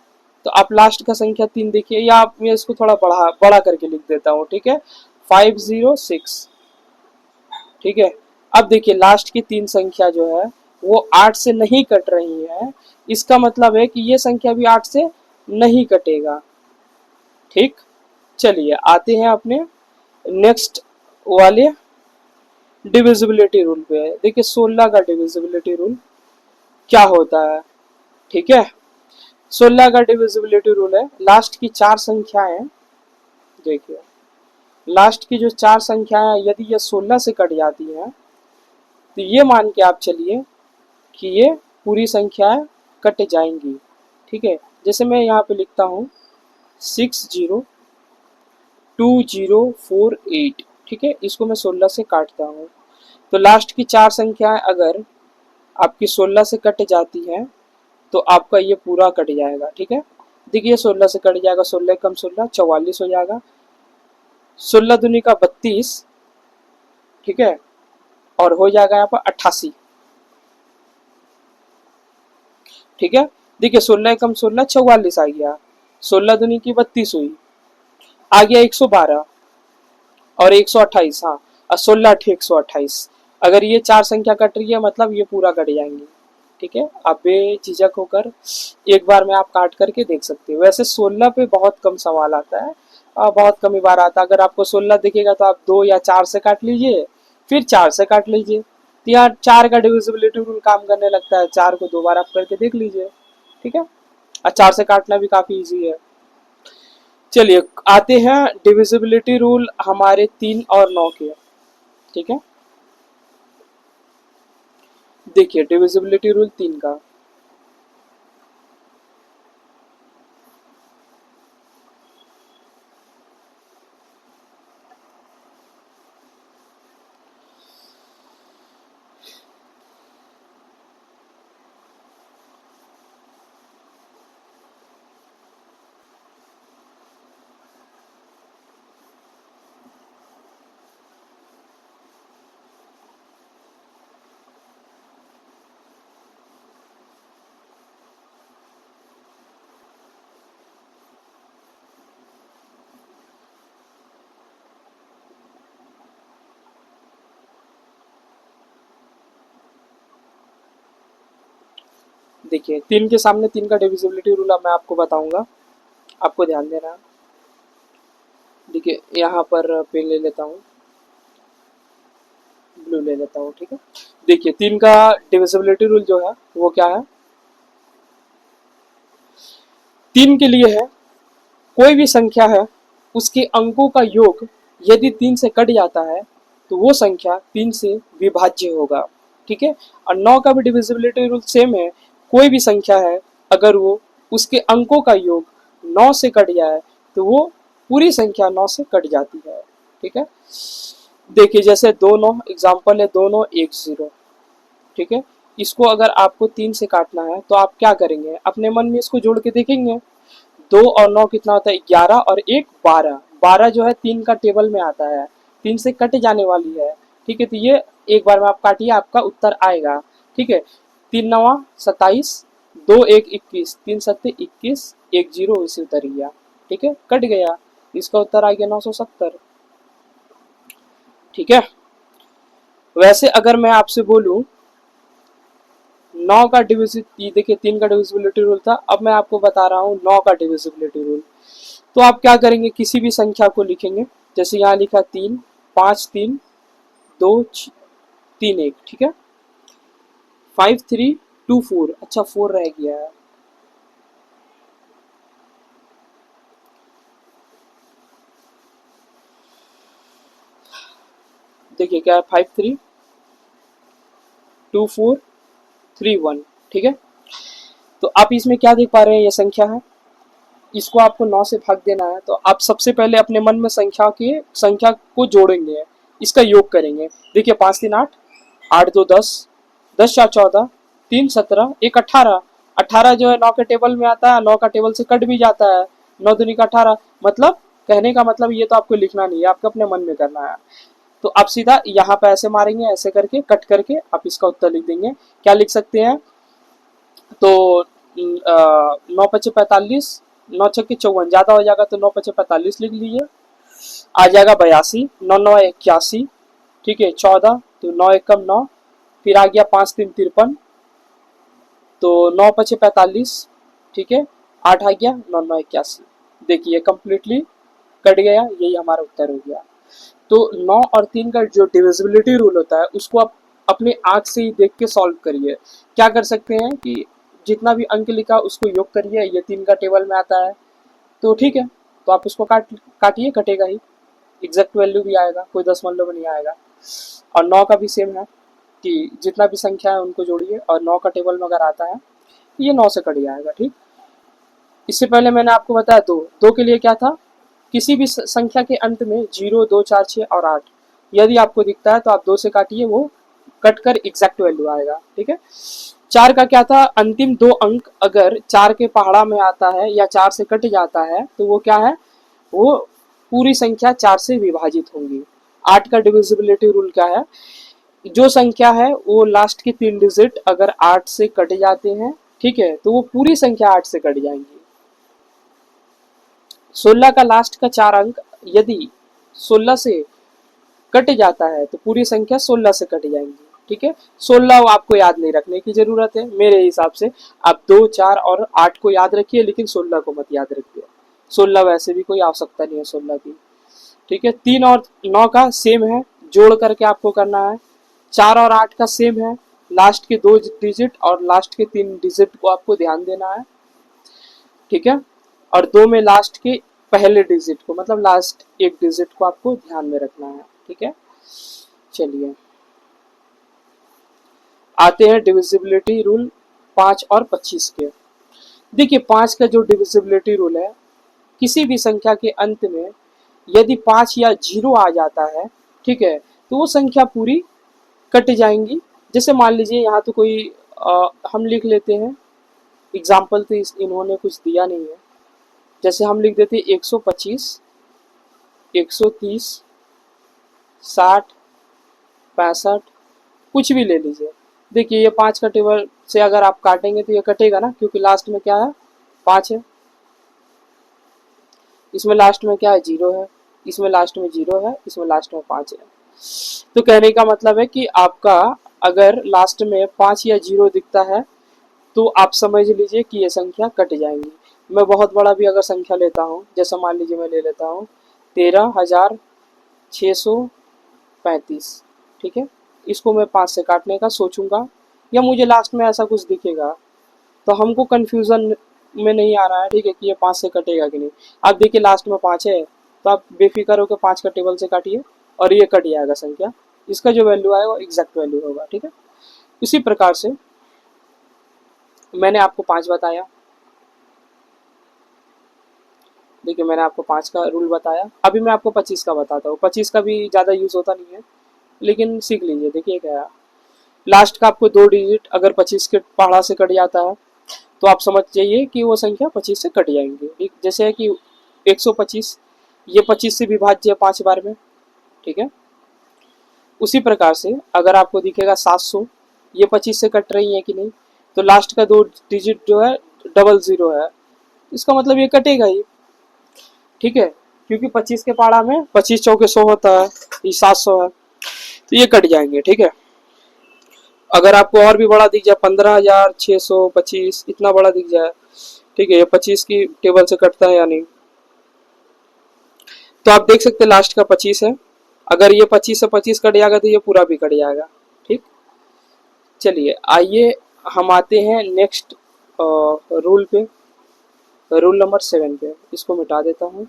तो आप लास्ट का संख्या 3 देखिए, या आप मैं इसको थोड़ा बड़ा करके लिख देता हूँ। ठीक है, 506। ठीक है, अब देखिए लास्ट की 3 संख्या जो है वो 8 से नहीं कट रही है, इसका मतलब है कि ये संख्या भी 8 से नहीं कटेगा। ठीक, चलिए आते हैं अपने नेक्स्ट वाले डिविजिबिलिटी रूल पे। देखिए 16 का डिविजिबिलिटी रूल क्या होता है। ठीक है, 16 का डिविजिबिलिटी रूल है, लास्ट की 4 संख्याएं, देखिए लास्ट की जो 4 संख्याएं यदि ये 16 से कट जाती हैं तो ये मान के आप चलिए कि ये पूरी संख्याएं कट जाएंगी। ठीक है, जैसे मैं यहाँ पे लिखता हूँ 602048। ठीक है, इसको मैं 16 से काटता हूँ तो लास्ट की 4 संख्याएं अगर आपकी 16 से कट जाती हैं तो आपका ये पूरा कट जाएगा। ठीक है, देखिए 16 से कट जाएगा, 16 कम 16 44 हो जाएगा, 16 दूनी का 32। ठीक है, और हो जाएगा यहाँ पर 88। ठीक है, देखिए 16 कम 16 44 आ गया, 16 दूनी की 32 हुई, आ गया 112 और 128। हाँ, और 16 128। अगर ये 4 संख्या कट रही है मतलब ये पूरा कट जाएंगे। ठीक है, आप बेझिझक होकर एक बार में आप काट करके देख सकते हो। वैसे 16 पे बहुत कम सवाल आता है और बहुत कम ही बार आता है। अगर आपको 16 दिखेगा तो आप 2 या 4 से काट लीजिए, फिर 4 से काट लीजिए, तो यहाँ 4 का डिविजिबिलिटी रूल काम करने लगता है। 4 को 2 बार आप करके देख लीजिए। ठीक है, और 4 से काटना भी काफी इजी है। चलिए आते हैं डिविजिबिलिटी रूल हमारे 3 और 9 के। ठीक है, देखिए डिविजिबिलिटी रूल 3 का, देखिए 3 के सामने 3 का डिविजिबिलिटी रूल अब मैं आपको बताऊंगा, आपको ध्यान देना है। देखिए यहाँ पर पेन ले लेता हूँ, ब्लू ले लेता हूँ। ठीक है, देखिए 3 का डिविजिबिलिटी रूल जो है वो क्या है, 3 के लिए है कोई भी संख्या है उसके अंकों का योग यदि 3 से कट जाता है तो वो संख्या 3 से विभाज्य होगा। ठीक है, और 9 का भी डिविजिबिलिटी रूल सेम है, कोई भी संख्या है अगर वो उसके अंकों का योग 9 से कट जाए तो वो पूरी संख्या 9 से कट जाती है। ठीक है, देखिए जैसे 2 9 एग्जाम्पल है, 2 9 1 0। ठीक है, इसको अगर आपको 3 से काटना है तो आप क्या करेंगे, अपने मन में इसको जोड़ के देखेंगे। 2 और 9 कितना होता है, 11 और 1 12। 12 जो है 3 का टेबल में आता है, 3 से कट जाने वाली है। ठीक है, तो ये एक बार में आप काटिए, आपका उत्तर आएगा। ठीक है, 3 नवा 27, 2 1 21, 3 सत्ते 21, 1 0 इसी उतर गया। ठीक है, कट गया, इसका उत्तर आ गया 970। ठीक है, वैसे अगर मैं आपसे बोलूं 9 का डिविजिबिलिटी, देखिए 3 का डिविजिबिलिटी रूल था, अब मैं आपको बता रहा हूँ 9 का डिविजिबिलिटी रूल। तो आप क्या करेंगे, किसी भी संख्या को लिखेंगे, जैसे यहाँ लिखा 3 5 3 2 3 1। ठीक है, 5 3 2 4, अच्छा 4 रह गया है। देखिए क्या है, 5 3 2 4 3 1। ठीक है, तो आप इसमें क्या देख पा रहे हैं, ये संख्या है, इसको आपको 9 से भाग देना है। तो आप सबसे पहले अपने मन में संख्या को जोड़ेंगे, इसका योग करेंगे। देखिए 5 3 8, 8 2 10, 10 4 14, 3 17, 1 18। 18 जो है 9 के टेबल में आता है, 9 का टेबल से कट भी जाता है, 9 दूनी का 18। मतलब कहने का मतलब ये तो आपको लिखना नहीं है, आपको अपने मन में करना है। तो आप सीधा यहाँ पे ऐसे मारेंगे, ऐसे करके कट करके आप इसका उत्तर लिख देंगे। क्या लिख सकते हैं, तो 9 5 45, 9 6 54, ज्यादा हो जाएगा तो 9 5 45 लिख लीजिए, आ जाएगा 82, 9 9 81। ठीक है, 14, तो 9 1 9, फिर आ गया 5 3 53, तो 9×5 = 45, ठीक है, 8 आ गया, 9×9 = 81। देखिए कंप्लीटली कट गया, यही हमारा उत्तर हो गया। तो 9 और 3 का जो डिविजिबिलिटी रूल होता है उसको आप अपने आंख से ही देख के सॉल्व करिए। क्या कर सकते हैं कि जितना भी अंक लिखा उसको योग करिए, ये 3 का टेबल में आता है तो ठीक है, तो आप उसको काटिए, कटेगा ही, एग्जैक्ट वैल्यू भी आएगा, कोई दशमलव में नहीं आएगा। और 9 का भी सेम है कि जितना भी संख्या है उनको जोड़िए और 9 का टेबल में अगर आता है तो ये 9 से कट जाएगा, ठीक। इससे पहले मैंने आपको बताया दो के लिए क्या था, किसी भी संख्या के अंत में 0, 2, 4, 6 और 8 यदि आपको दिखता है तो आप 2 से काटिए, वो कट कर एग्जैक्ट वैल्यू आएगा, ठीक है। 4 का क्या था, अंतिम 2 अंक अगर 4 के पहाड़ा में आता है या 4 से कट जाता है तो वो क्या है, वो पूरी संख्या 4 से विभाजित होंगी। 8 का डिविजिबिलिटी रूल क्या है, जो संख्या है वो लास्ट के 3 डिजिट अगर 8 से कट जाते हैं, ठीक है, तो वो पूरी संख्या 8 से कट जाएंगी। 16 का लास्ट का 4 अंक यदि 16 से कट जाता है तो पूरी संख्या 16 से कट जाएंगी, ठीक है। 16 आपको याद नहीं रखने की जरूरत है मेरे हिसाब से, आप 2, 4 और 8 को याद रखिए लेकिन 16 को मत याद रखिए। 16 वैसे भी कोई आवश्यकता नहीं है 16 की, ठीक है। 3 और 9 का सेम है, जोड़ करके आपको करना है। 4 और 8 का सेम है, लास्ट के 2 डिजिट और लास्ट के 3 डिजिट को आपको ध्यान देना है, ठीक है। और 2 में लास्ट के पहले डिजिट को, मतलब लास्ट एक डिजिट को आपको ध्यान में रखना है, ठीक है। चलिए आते हैं डिविजिबिलिटी रूल 5 और 25 के। देखिए 5 का जो डिविजिबिलिटी रूल है, किसी भी संख्या के अंत में यदि 5 या 0 आ जाता है, ठीक है, तो वो संख्या पूरी कट जाएंगी। जैसे मान लीजिए यहाँ तो कोई हम लिख लेते हैं, एग्जाम्पल तो इन्होंने कुछ दिया नहीं है, जैसे हम लिख देते 125, 130, 60, 65, कुछ भी ले लीजिए। देखिए ये 5 का टेबल से अगर आप काटेंगे तो ये कटेगा ना, क्योंकि लास्ट में क्या है, 5 है, इसमें लास्ट में क्या है, 0 है, इसमें लास्ट में 0 है, इसमें लास्ट में 5 है। तो कहने का मतलब है कि आपका अगर लास्ट में 5 या 0 दिखता है तो आप समझ लीजिए कि ये संख्या कट जाएंगी। मैं बहुत बड़ा भी अगर संख्या लेता हूँ, जैसे मान लीजिए मैं ले लेता हूँ 13,635, ठीक है, इसको मैं 5 से काटने का सोचूंगा या मुझे लास्ट में ऐसा कुछ दिखेगा तो हमको कंफ्यूजन में नहीं आ रहा है, ठीक है, कि ये 5 से कटेगा कि नहीं। आप देखिए लास्ट में 5 है तो आप बेफिक्र होकर 5 का टेबल से काटिए और ये कट जाएगा संख्या, इसका जो वैल्यू आएगा वो एग्जैक्ट वैल्यू होगा, ठीक है। इसी प्रकार से मैंने आपको 5 बताया, देखिए मैंने आपको 5 का रूल बताया। अभी मैं आपको 25 का बताता हूँ। 25 का भी ज़्यादा यूज़ होता नहीं है लेकिन सीख लीजिए। देखिए क्या है, लास्ट का आपको 2 डिजिट अगर 25 के पहाड़ा से कट जाता है तो आप समझ जाइए कि वो संख्या 25 से कट जाएंगी, ठीक। जैसे है कि 125, ये 25 से विभाज्य है 5 बार में, ठीक है। उसी प्रकार से अगर आपको दिखेगा 700, ये 25 से कट रही है कि नहीं, तो लास्ट का 2 डिजिट जो है 00 है, इसका मतलब ये कटेगा ही, ठीक है, क्योंकि 25 के पारा में 25 चौके 100 होता है, ये 700 है, तो ये कट जाएंगे, ठीक है। अगर आपको और भी बड़ा दिख जाए 15,625 इतना बड़ा दिख जाए, ठीक है, ये 25 की टेबल से कटता है या नहीं, तो आप देख सकते हैं लास्ट का 25 है, अगर ये 25 से 25 कट जाएगा तो ये पूरा भी कट जाएगा, ठीक। चलिए आइए हम आते हैं नेक्स्ट रूल पे, रूल नंबर 7 पे, इसको मिटा देता हूँ।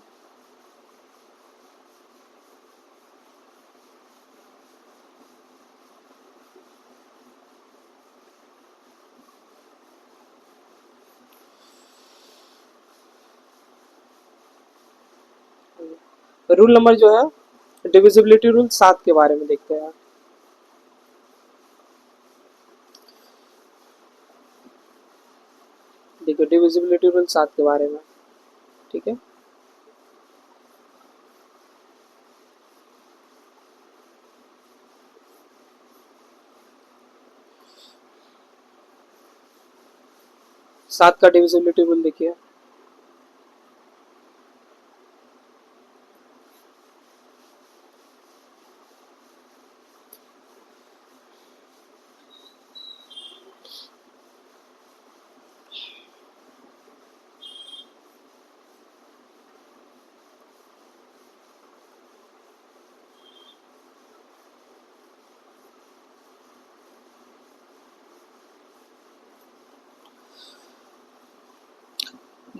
रूल नंबर जो है डिविजिबिलिटी रूल 7 के बारे में देखते हैं। देखो डिविजिबिलिटी रूल 7 के बारे में, ठीक है। सात का डिविजिबिलिटी रूल देखिए,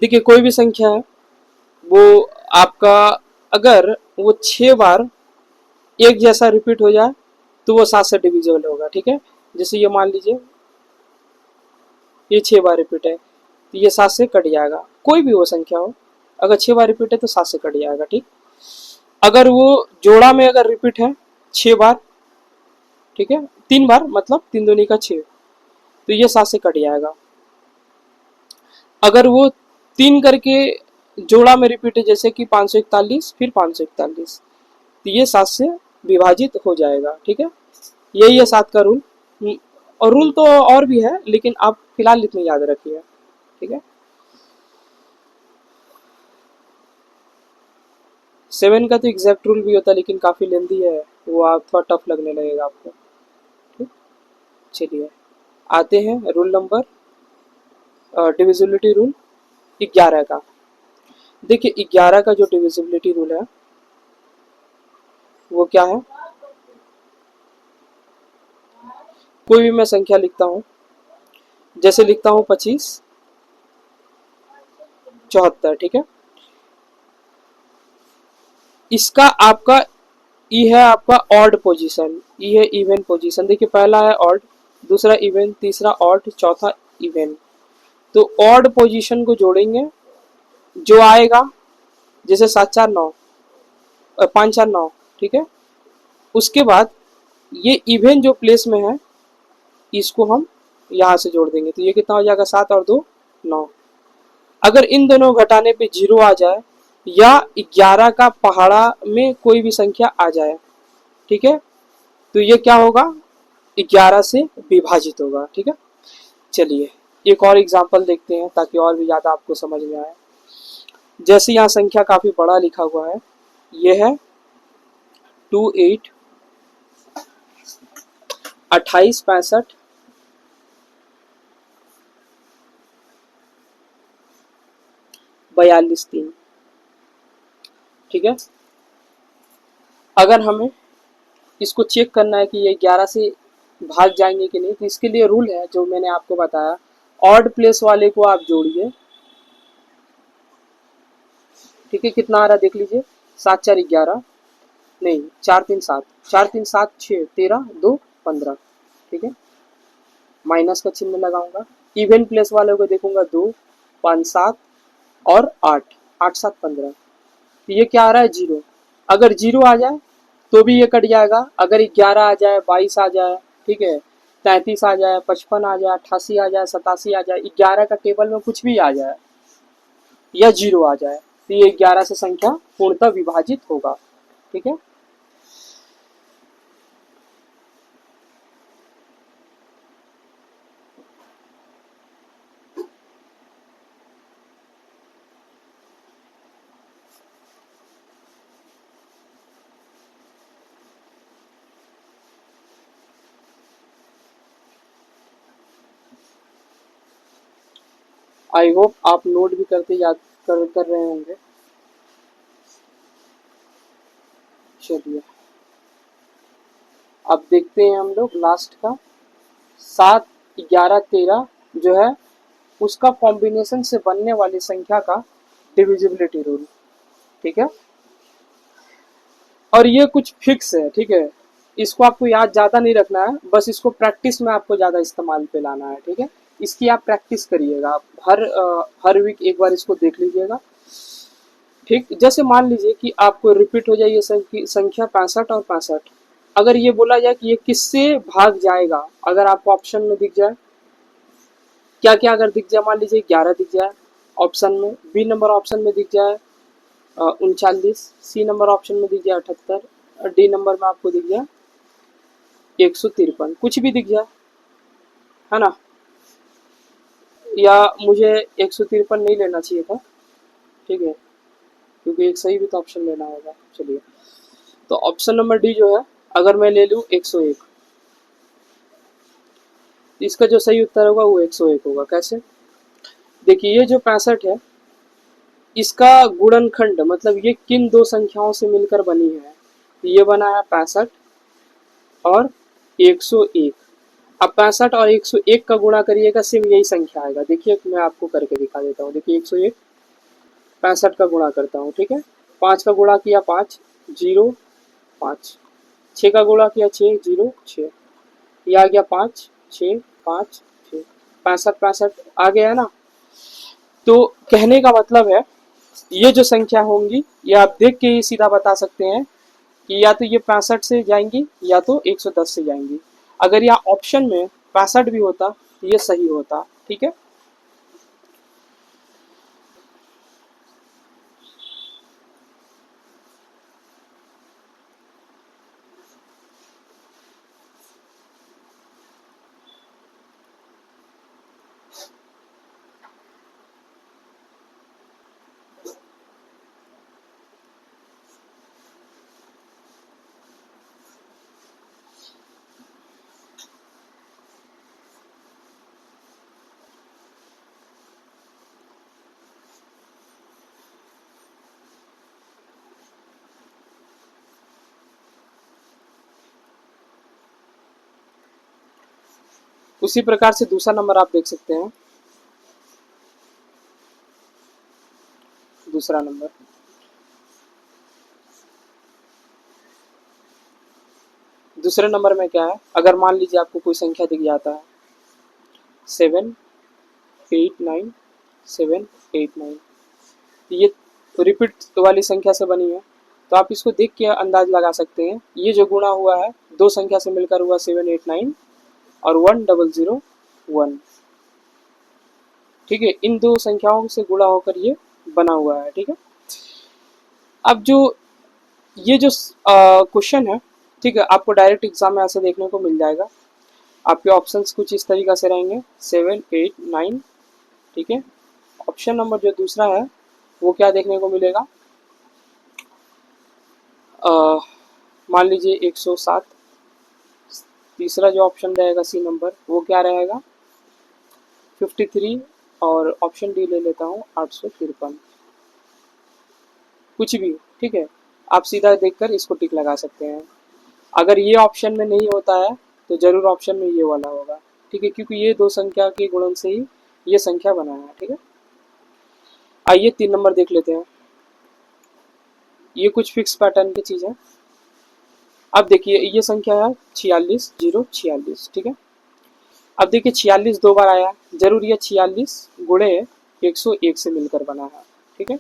देखिए कोई भी संख्या है वो आपका, अगर वो 6 बार एक जैसा रिपीट हो जाए तो वो 7 से डिविजिबल होगा। ठीक है, जैसे ये मान लीजिए ये 6 बार रिपीट है तो ये 7 से कट जाएगा। कोई भी वो संख्या हो, अगर 6 बार रिपीट है तो 7 से कट जाएगा। ठीक, अगर वो जोड़ा में अगर रिपीट है 6 बार, ठीक है, 3 बार मतलब 3 दूनी का 6, तो ये 7 से कट जाएगा। अगर वो 3 करके जोड़ा में रिपीट है, जैसे कि 541 फिर 541, तो ये 7 से विभाजित हो जाएगा। ठीक है, यही है 7 का रूल। और रूल तो और भी है, लेकिन आप फिलहाल इतने याद रखिए। ठीक है, 7 का तो एग्जैक्ट रूल भी होता है, लेकिन काफ़ी लेंदी है, वो आप थोड़ा टफ लगने लगेगा आपको। ठीक, चलिए आते हैं रूल नंबर, डिविजिबिलिटी रूल 11 का। देखिए 11 का जो डिविजिबिलिटी रूल है वो क्या है, कोई भी मैं संख्या लिखता हूँ, जैसे लिखता हूँ 25 74, ठीक है, इसका आपका ई है आपका ऑड पोजीशन, ई है इवन पोजीशन। देखिए पहला है ऑड, दूसरा इवन, तीसरा ऑड, चौथा इवन। तो ऑड पोजीशन को जोड़ेंगे, जो आएगा जैसे 749 549, ठीक है, उसके बाद ये इवन जो प्लेस में है इसको हम यहाँ से जोड़ देंगे, तो ये कितना हो जाएगा 7 और 2 9। अगर इन दोनों घटाने पे 0 आ जाए या 11 का पहाड़ा में कोई भी संख्या आ जाए, ठीक है, तो ये क्या होगा, 11 से विभाजित होगा। ठीक है, चलिए एक और एग्जांपल देखते हैं ताकि और भी ज़्यादा आपको समझ में आए। जैसे यहाँ संख्या काफ़ी बड़ा लिखा हुआ है, ये है 28 28 65 42 3। ठीक है, अगर हमें इसको चेक करना है कि ये 11 से भाग जाएंगे कि नहीं, तो इसके लिए रूल है जो मैंने आपको बताया, ऑड प्लेस वाले को आप जोड़िए। ठीक है, कितना आ रहा है देख लीजिए, 7 4 11, नहीं 4 3 7, 4 3 7 6 13 2 15। ठीक है, माइनस का चिन्ह लगाऊंगा। इवन प्लेस वाले को देखूंगा 2 5 7 और 8 8 7 15, तो ये क्या आ रहा है 0। अगर 0 आ जाए तो भी ये कट जाएगा, अगर 11 आ जाए 22 आ जाए, ठीक है, 33 आ जाए 55 आ जाए 88 आ जाए 87 आ जाए, 11 का टेबल में कुछ भी आ जाए या 0 आ जाए, तो ये 11 से संख्या पूर्णतः विभाजित होगा। ठीक है, आई होप आप नोट भी करते याद कर रहे होंगे। चलिए अब देखते हैं हम लोग लास्ट का 7 11 13 जो है उसका कॉम्बिनेशन से बनने वाली संख्या का डिविजिबिलिटी रूल। ठीक है, और ये कुछ फिक्स है। ठीक है, इसको आपको याद ज़्यादा नहीं रखना है, बस इसको प्रैक्टिस में आपको ज़्यादा इस्तेमाल पे लाना है। ठीक है, इसकी आप प्रैक्टिस करिएगा, आप हर वीक एक बार इसको देख लीजिएगा। ठीक, जैसे मान लीजिए कि आपको रिपीट हो जाए ये संख्या 65 और 65, अगर ये बोला जाए कि ये किससे भाग जाएगा, अगर आपको ऑप्शन में दिख जाए क्या क्या, अगर दिख जाए मान लीजिए 11 दिख जाए ऑप्शन में, बी नंबर ऑप्शन में दिख जाए 39, सी नंबर ऑप्शन में दिख जाए 78, और डी नंबर में आपको दिख जाए 153, कुछ भी दिख जाए, है ना, या मुझे 153 नहीं लेना चाहिए था, ठीक है, क्योंकि एक सही भी तो ऑप्शन लेना होगा। चलिए, तो ऑप्शन नंबर डी जो है, अगर मैं ले लूँ 101, इसका जो सही उत्तर होगा वो 101 होगा। कैसे, देखिए ये जो 65 है इसका गुणनखंड, मतलब ये किन दो संख्याओं से मिलकर बनी है, ये बना है 65 और 101। अब 65 और 101 का गुणा करिएगा, सिर्फ यही संख्या आएगा। देखिए मैं आपको करके दिखा देता हूँ, देखिए 101 65 का गुणा करता हूँ, ठीक है। 5 का गुणा किया 5, 0 5, 6 का गुणा किया 6, 0 6, ये आ गया 5 6 5 6, 65 आ गया ना। तो कहने का मतलब है ये जो संख्या होंगी ये आप देख के ही सीधा बता सकते हैं कि या तो ये 65 से जाएंगी या तो 110 से जाएंगी। अगर यहाँ ऑप्शन में 65 भी होता तो ये सही होता, ठीक है। उसी प्रकार से दूसरा नंबर आप देख सकते हैं। दूसरा नंबर दूसरे नंबर में क्या है, अगर मान लीजिए आपको कोई संख्या दिख जाता है 7 8 9 7 8 9, ये रिपीट वाली संख्या से बनी है, तो आप इसको देख के अंदाज लगा सकते हैं ये जो गुणा हुआ है दो संख्या से मिलकर हुआ 7 8 9 और 1001, ठीक है। इन दो संख्याओं से गुणा होकर ये बना हुआ है, ठीक है। अब जो ये जो क्वेश्चन है, ठीक है, आपको डायरेक्ट एग्जाम में ऐसे देखने को मिल जाएगा। आपके ऑप्शंस कुछ इस तरीका से रहेंगे 7 8 9, ठीक है। ऑप्शन नंबर जो दूसरा है वो क्या देखने को मिलेगा, मान लीजिए 107। तीसरा जो ऑप्शन रहेगा सी नंबर वो क्या रहेगा 53, और ऑप्शन डी ले लेता हूँ 853, कुछ भी, ठीक है। आप सीधा देखकर इसको टिक लगा सकते हैं। अगर ये ऑप्शन में नहीं होता है तो जरूर ऑप्शन में ये वाला होगा, ठीक है, क्योंकि ये दो संख्या के गुणन से ही ये संख्या बना है, ठीक है। आइए 3 नंबर देख लेते हैं। ये कुछ फिक्स पैटर्न की चीज है। अब देखिए ये संख्या है 46 0 46, ठीक है। अब देखिए 46 दो बार आया, जरूर ये 46 गुणे 101 से मिलकर बना है, ठीक है।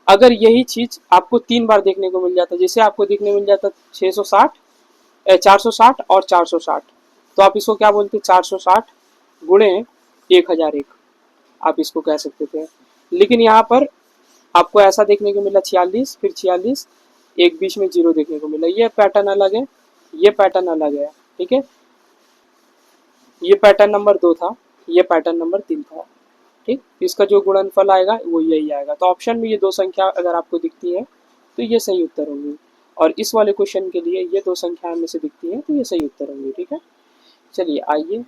अगर यही चीज आपको 3 बार देखने को मिल जाता, जैसे आपको देखने मिल जाता 660 460 और 460, तो आप इसको क्या बोलते 460 गुणे 1001, आप इसको कह सकते थे। लेकिन यहाँ पर आपको ऐसा देखने को मिला 46 फिर 46, एक बीच में 0 देखने को मिला, ये पैटर्न अलग है, ये पैटर्न अलग है, ठीक है। ये पैटर्न नंबर 2 था, ये पैटर्न नंबर 3 था, ठीक। इसका जो गुणनफल आएगा वो यही आएगा। तो ऑप्शन में ये दो संख्या अगर आपको दिखती है तो ये सही उत्तर होंगी, और इस वाले क्वेश्चन के लिए ये दो संख्या में से दिखती है तो ये सही उत्तर होंगी, ठीक है। चलिए आइए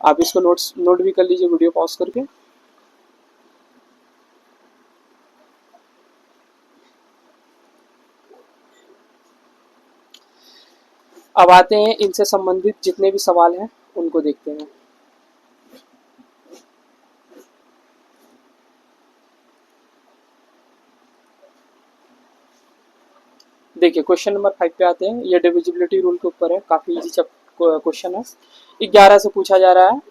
आप इसको नोट भी कर लीजिए वीडियो पॉज करके। अब आते हैं इनसे संबंधित जितने भी सवाल हैं उनको देखते हैं। देखिए क्वेश्चन नंबर 5 पे आते हैं। ये डिविजिबिलिटी रूल के ऊपर है, काफी इजी क्वेश्चन है। 11 से पूछा जा रहा है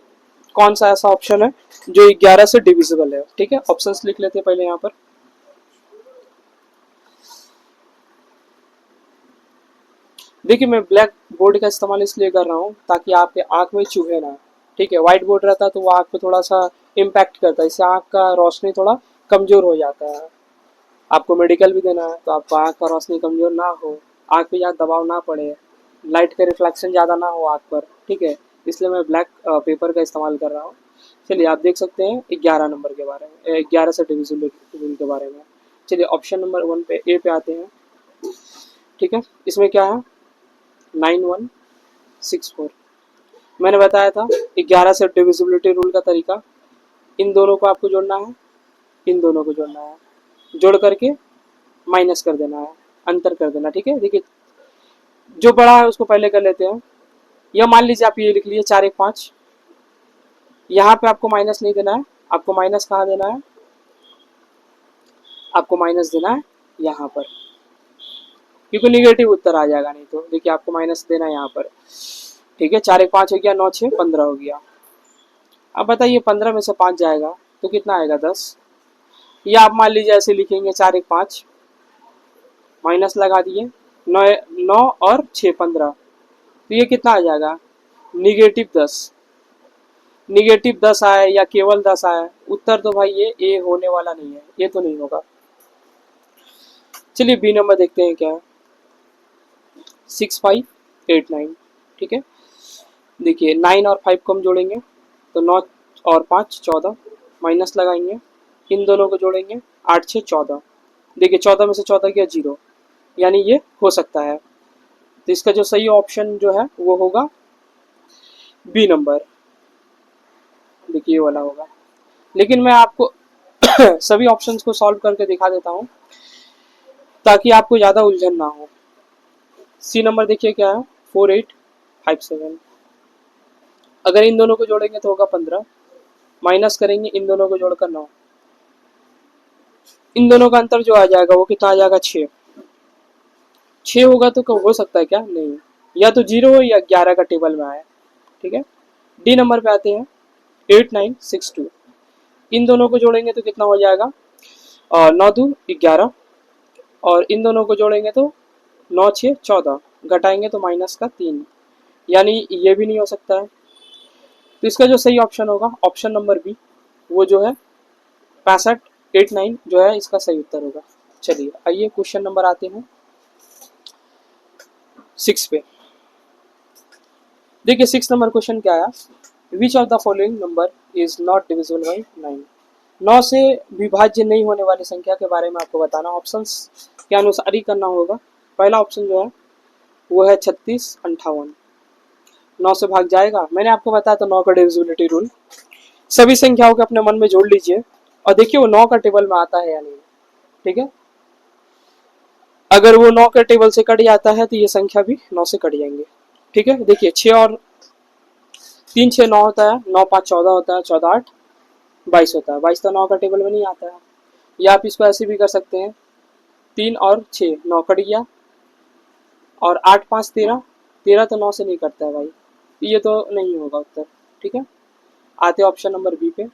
कौन सा ऐसा ऑप्शन है जो 11 से डिविजिबल है, ठीक है। ऑप्शंस लिख लेते हैं पहले यहाँ पर। देखिए मैं ब्लैक बोर्ड का इस्तेमाल इसलिए कर रहा हूँ ताकि आपके आंख में चुभे ना, ठीक है। व्हाइट बोर्ड रहता तो वो आंख पे थोड़ा सा इम्पैक्ट करता है, इससे आंख का रोशनी थोड़ा कमजोर हो जाता है। आपको मेडिकल भी देना है तो आपको आंख का रोशनी कमजोर ना हो, आंख पे ज़्यादा दबाव ना पड़े, लाइट का रिफ्लेक्शन ज़्यादा ना हो आंख पर, ठीक है। इसलिए मैं ब्लैक पेपर का इस्तेमाल कर रहा हूँ। चलिए आप देख सकते हैं 11 नंबर के बारे में, 11 से डिविजिबल रूल के बारे में। चलिए ऑप्शन नंबर 1 पे ए पे आते हैं, ठीक है। इसमें क्या है 9164। मैंने बताया था 11 से डिविजिबिलिटी रूल का तरीका, इन दोनों को आपको जोड़ना है, इन दोनों को जोड़ना है, जोड़ करके माइनस कर देना है, अंतर कर देना, ठीक है। देखिए जो बड़ा है उसको पहले कर लेते हैं। यह मान लीजिए आप ये लिख लीजिए 4 1 5, यहाँ पे आपको माइनस नहीं देना है, आपको माइनस कहाँ देना है आपको माइनस देना है यहाँ पर, क्योंकि निगेटिव उत्तर आ जाएगा नहीं तो। देखिए आपको माइनस देना है यहाँ पर, ठीक है। 4 1 5 हो गया, 9 6 15 हो गया। अब बताइए 15 में से 5 जाएगा तो कितना आएगा 10, या आप मान लीजिए ऐसे लिखेंगे 4 1 5 माइनस लगा दिए, 9 9 और 6 15, तो ये कितना आ जाएगा -10। -10 आए या केवल 10 आए, उत्तर तो भाई ये ए होने वाला नहीं है, ये तो नहीं होगा। चलिए बी नंबर देखते हैं क्या है, 6 5 8 9, ठीक है। देखिए 9 और 5 को हम जोड़ेंगे तो 9 और 5 14, माइनस लगाएंगे, इन दोनों को जोड़ेंगे 8 6 14। देखिए 14 में से 14 गया 0, यानी ये हो सकता है। तो इसका जो सही ऑप्शन जो है वो होगा बी नंबर, देखिए ये वाला होगा। लेकिन मैं आपको सभी ऑप्शंस को सॉल्व करके दिखा देता हूँ ताकि आपको ज़्यादा उलझन ना हो। सी नंबर देखिए क्या है, 4 8 5 7। अगर इन दोनों को जोड़ेंगे तो होगा 15, माइनस करेंगे इन दोनों को जोड़कर 9, इन दोनों का अंतर जो आ जाएगा वो कितना आ जाएगा 6। 6 होगा तो हो सकता है क्या, नहीं, या तो 0 हो या 11 का टेबल में आए, ठीक है। डी नंबर पे आते हैं 8 9 6 2। इन दोनों को जोड़ेंगे तो कितना हो जाएगा 9 2 11, और इन दोनों को जोड़ेंगे तो 9 6 14, घटाएंगे तो माइनस का 3, यानी ये भी नहीं हो सकता है। तो इसका जो सही ऑप्शन होगा ऑप्शन नंबर बी, वो जो है 65 8 9 जो है इसका सही उत्तर होगा। चलिए आइए क्वेश्चन नंबर आते हैं 6 पे। देखिए 6 नंबर क्वेश्चन क्या आया, which of the following number is not divisible by 9। 9 से विभाज्य नहीं होने वाली संख्या के बारे में आपको बताना, ऑप्शंस के अनुसार ही करना होगा। पहला ऑप्शन जो है वो है 36 58, 9 से भाग जाएगा, मैंने आपको बताया तो 9 का डिविजिबिलिटी रूल। सभी संख्याओं के अपने मन में जोड़ लीजिए और देखिए वो 9 का टेबल में आता है या नहीं, ठीक है। अगर वो 9 के टेबल से कट जाता है तो ये संख्या भी 9 से कट जाएंगे, ठीक है। देखिए 6 और 3 6 9 होता है, 9 5 14 होता है, 14 8 22 होता है, 22 तो 9 का टेबल में नहीं आता है। या आप इसको ऐसे भी कर सकते हैं, 3 और 6 9 कट गया, और 8 5 13, 13 तो 9 से नहीं कटता है भाई, ये तो नहीं होगा उत्तर, ठीक है। आते ऑप्शन नंबर बी पे,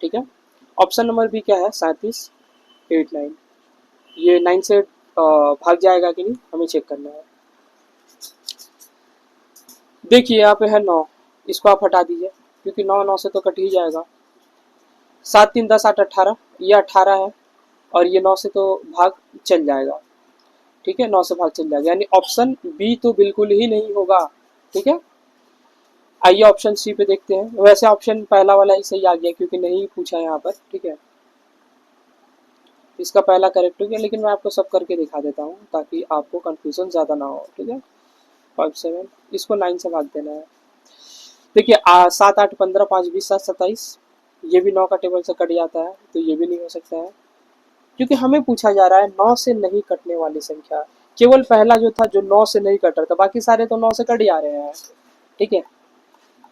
ठीक है। ऑप्शन नंबर बी क्या है 37 8 9, ये 9 से भाग जाएगा कि नहीं हमें चेक करना है। देखिए यहाँ पे है 9, इसको आप हटा दीजिए क्योंकि 9 9 से तो कट ही जाएगा। 7 3 10 8 18, ये 18 है, और ये 9 से तो भाग चल जाएगा, ठीक है। 9 से भाग चल जाएगा, यानी ऑप्शन बी तो बिल्कुल ही नहीं होगा, ठीक है। आइए ऑप्शन सी पे देखते हैं। वैसे ऑप्शन पहला वाला ही सही आ गया क्योंकि नहीं पूछा यहाँ पर, ठीक है। इसका पहला करेक्ट हो गया, लेकिन मैं आपको सब करके दिखा देता हूँ ताकि आपको कंफ्यूजन ज़्यादा ना हो, ठीक है। 5 7, इसको 9 से भाग देना है। देखिए 7 8 15 5 20 7 27, ये भी 9 का टेबल से कट जाता है, तो ये भी नहीं हो सकता है क्योंकि हमें पूछा जा रहा है 9 से नहीं कटने वाली संख्या। केवल पहला जो था जो 9 से नहीं कट रहा था, बाकी सारे तो 9 से कट जा रहे हैं, ठीक है।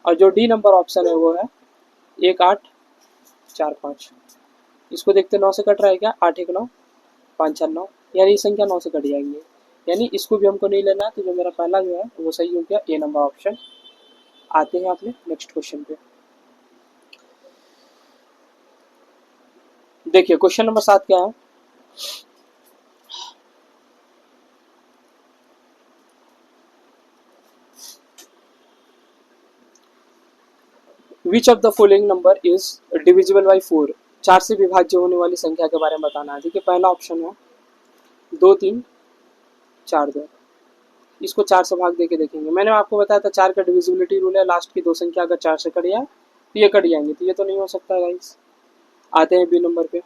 और जो डी नंबर ऑप्शन है वो है 1 8 4 5, इसको देखते 9 से कट रहा है क्या, 8 1 9 5 4 9, यानी ये संख्या 9 से कट जाएंगे, यानी इसको भी हमको नहीं लेना है। तो जो मेरा पहला जो है वो सही हो गया, ए नंबर ऑप्शन। आते हैं अपने नेक्स्ट क्वेश्चन पे। देखिए क्वेश्चन नंबर 7 क्या है, which of the following number is divisible by 4। 4 से विभाज्य होने वाली संख्या के बारे में बताना है। देखिए पहला ऑप्शन है 2 3 4 2, इसको 4 से भाग देके देखेंगे। मैंने आपको बताया था 4 का डिविजिबिलिटी रूल है, लास्ट की दो संख्या अगर 4 से कट जाए तो ये कट जाएंगे, तो ये तो नहीं हो सकता गाइस। आते हैं बी नंबर पे।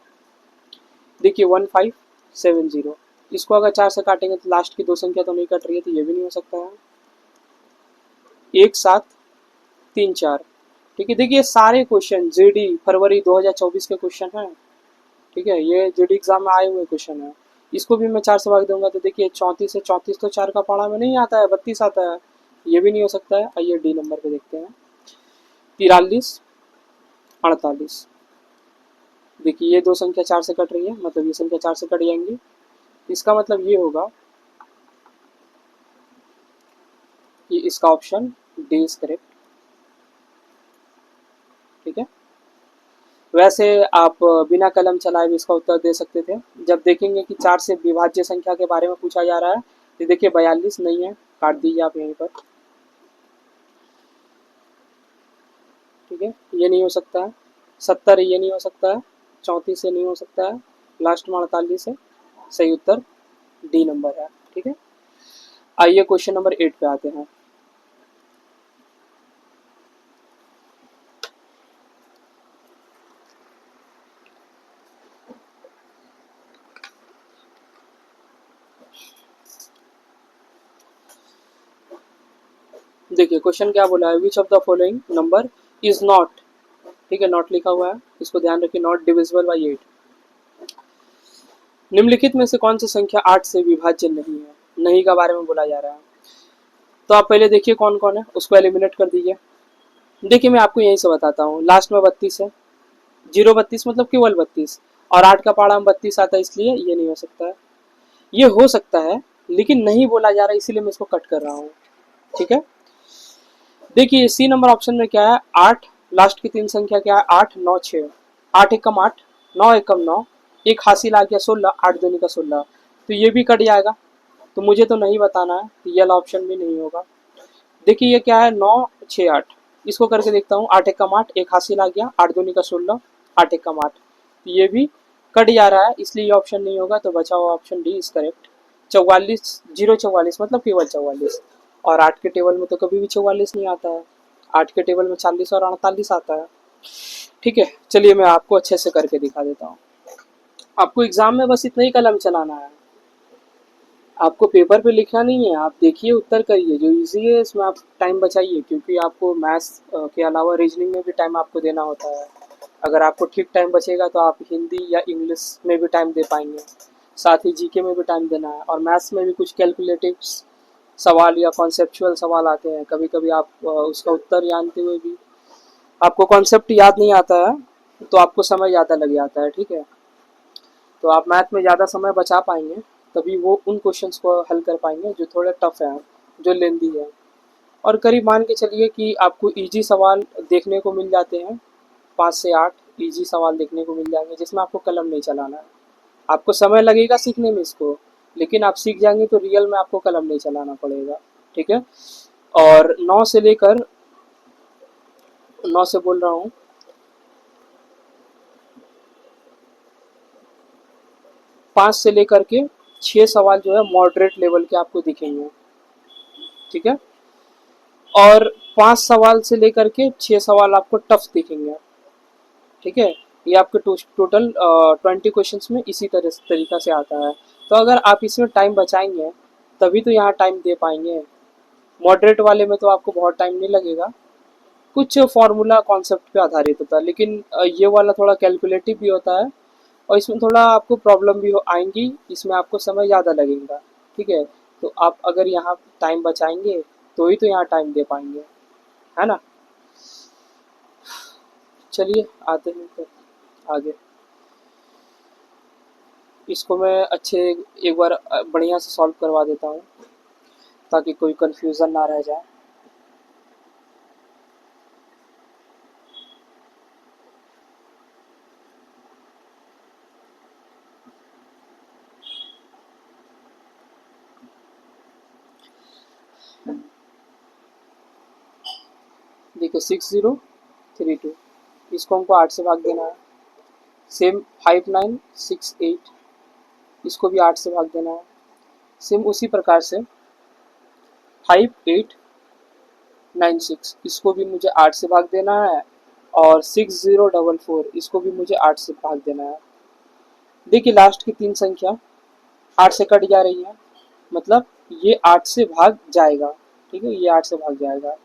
देखिए 1 5 7 0, इसको अगर 4 से काटेंगे तो लास्ट की दो संख्या तो नहीं कट रही है, तो ये भी नहीं हो सकता है। 1 7 3 4, ठीक है। देखिए सारे क्वेश्चन जीडी फरवरी 2024 के क्वेश्चन हैं, ठीक है। ये जीडी एग्जाम में आए हुए क्वेश्चन है। इसको भी मैं 4 से भाग दूंगा तो देखिए 34 से 34 तो 4 का पाड़ा में नहीं आता है, 32 आता है, ये भी नहीं हो सकता है। आइए डी नंबर पे देखते हैं, 43 48, देखिए ये दो संख्या 4 से कट रही है, मतलब ये संख्या 4 से कट जाएंगी। इसका मतलब ये होगा कि इसका ऑप्शन डी इज करेक्ट। ठीक है, वैसे आप बिना कलम चलाए भी इसका उत्तर दे सकते थे। जब देखेंगे कि 4 से विभाज्य संख्या के बारे में पूछा जा रहा है, तो देखिए 42 नहीं है, काट दीजिए आप यहीं पर। ठीक है, ये नहीं हो सकता है। 70 ये नहीं हो सकता है। 34 से नहीं हो सकता है। लास्ट में 48 है। सही उत्तर डी नंबर है। ठीक है, आइए क्वेश्चन नंबर 8 पे आते हैं। देखिए क्वेश्चन क्या बोला है, which of the following number is not, ठीक है नॉट लिखा हुआ है, इसको ध्यान रखिए, नॉट डिविजिबल बाई 8। निम्नलिखित में से कौन सी संख्या 8 से विभाज्य नहीं है, नहीं का बारे में बोला जा रहा है। तो आप पहले देखिए कौन कौन है, उसको एलिमिनेट कर दीजिए। देखिए मैं आपको यहीं से बताता हूँ, लास्ट में 32 है, 0 32 मतलब केवल 32, और 8 का पहाड़ा में 32 आता है, इसलिए ये नहीं हो सकता है। ये हो सकता है लेकिन नहीं बोला जा रहा है, इसीलिए मैं इसको कट कर रहा हूँ। ठीक है, देखिए सी नंबर ऑप्शन में क्या है, 8, लास्ट की 3 संख्या क्या है, 8 9 6, 8 एकम 8, 9 एकम 9, एक हासिल आ गया 16, 8 दूनी का 16, तो ये भी कट जाएगा। तो मुझे तो नहीं बताना है, तो ये वाला ऑप्शन भी नहीं होगा। देखिए ये क्या है, 9 6 8, इसको करके देखता हूँ, 8 एकम 8, एक हासिल आ गया, 8 दूनी का 16, 8 एकम 8, तो ये भी कट जा रहा है, इसलिए ये ऑप्शन नहीं होगा। तो बचा हुआ ऑप्शन डी इज करेक्ट। 44 0 44 मतलब केवल 44, और 8 के टेबल में तो कभी भी 44 नहीं आता है, 8 के टेबल में 40 और 48 आता है। ठीक है, चलिए मैं आपको अच्छे से करके दिखा देता हूँ। आपको एग्जाम में बस इतना ही कलम चलाना है, आपको पेपर पे लिखना नहीं है। आप देखिए उत्तर करिए, जो इजी है इसमें आप टाइम बचाइए, क्योंकि आपको मैथ्स के अलावा रीजनिंग में भी टाइम आपको देना होता है। अगर आपको ठीक टाइम बचेगा तो आप हिंदी या इंग्लिश में भी टाइम दे पाएंगे, साथ ही जीके में भी टाइम देना है, और मैथ्स में भी कुछ कैलकुलेटिव सवाल या कॉन्सेप्चुअल सवाल आते हैं। कभी कभी आप उसका उत्तर जानते हुए भी आपको कॉन्सेप्ट याद नहीं आता है, तो आपको समय ज़्यादा लग जाता है। ठीक है, तो आप मैथ में ज़्यादा समय बचा पाएंगे, तभी वो उन क्वेश्चंस को हल कर पाएंगे जो थोड़े टफ हैं, जो लेंदी है। और करीब मान के चलिए कि आपको इजी सवाल देखने को मिल जाते हैं, 5 से 8 इजी सवाल देखने को मिल जाएंगे, जिसमें आपको कलम नहीं चलाना है। आपको समय लगेगा सीखने में इसको, लेकिन आप सीख जाएंगे तो रियल में आपको कलम नहीं चलाना पड़ेगा। ठीक है, और 9 से बोल रहा हूँ, 5 से लेकर के 6 सवाल जो है मॉडरेट लेवल के आपको दिखेंगे। ठीक है, और 5 सवाल से लेकर के 6 सवाल आपको टफ दिखेंगे। ठीक है, ये आपके टोटल 20 क्वेश्चंस में इसी तरीका से आता है। तो अगर आप इसमें टाइम बचाएंगे तभी तो यहाँ टाइम दे पाएंगे। मॉडरेट वाले में तो आपको बहुत टाइम नहीं लगेगा, कुछ फॉर्मूला कॉन्सेप्ट पे आधारित होता है, लेकिन ये वाला थोड़ा कैलकुलेटिव भी होता है, और इसमें थोड़ा आपको प्रॉब्लम भी आएंगी, इसमें आपको समय ज़्यादा लगेगा। ठीक है, तो आप अगर यहाँ टाइम बचाएंगे तो ही तो यहाँ टाइम दे पाएंगे, है ना। चलिए आते हैं फिर आगे। इसको मैं अच्छे एक बार बढ़िया से सॉल्व करवा देता हूँ, ताकि कोई कंफ्यूजन ना रह जाए। देखो 6032, इसको हमको 8 से भाग देना है। सेम 5968, इसको भी 8 से भाग देना है। सेम उसी प्रकार से 5896, इसको भी मुझे 8 से भाग देना है, और 6044, इसको भी मुझे 8 से भाग देना है। देखिए लास्ट की 3 संख्या 8 से कट जा रही है, मतलब ये 8 से भाग जाएगा। ठीक है, ये 8 से भाग जाएगा।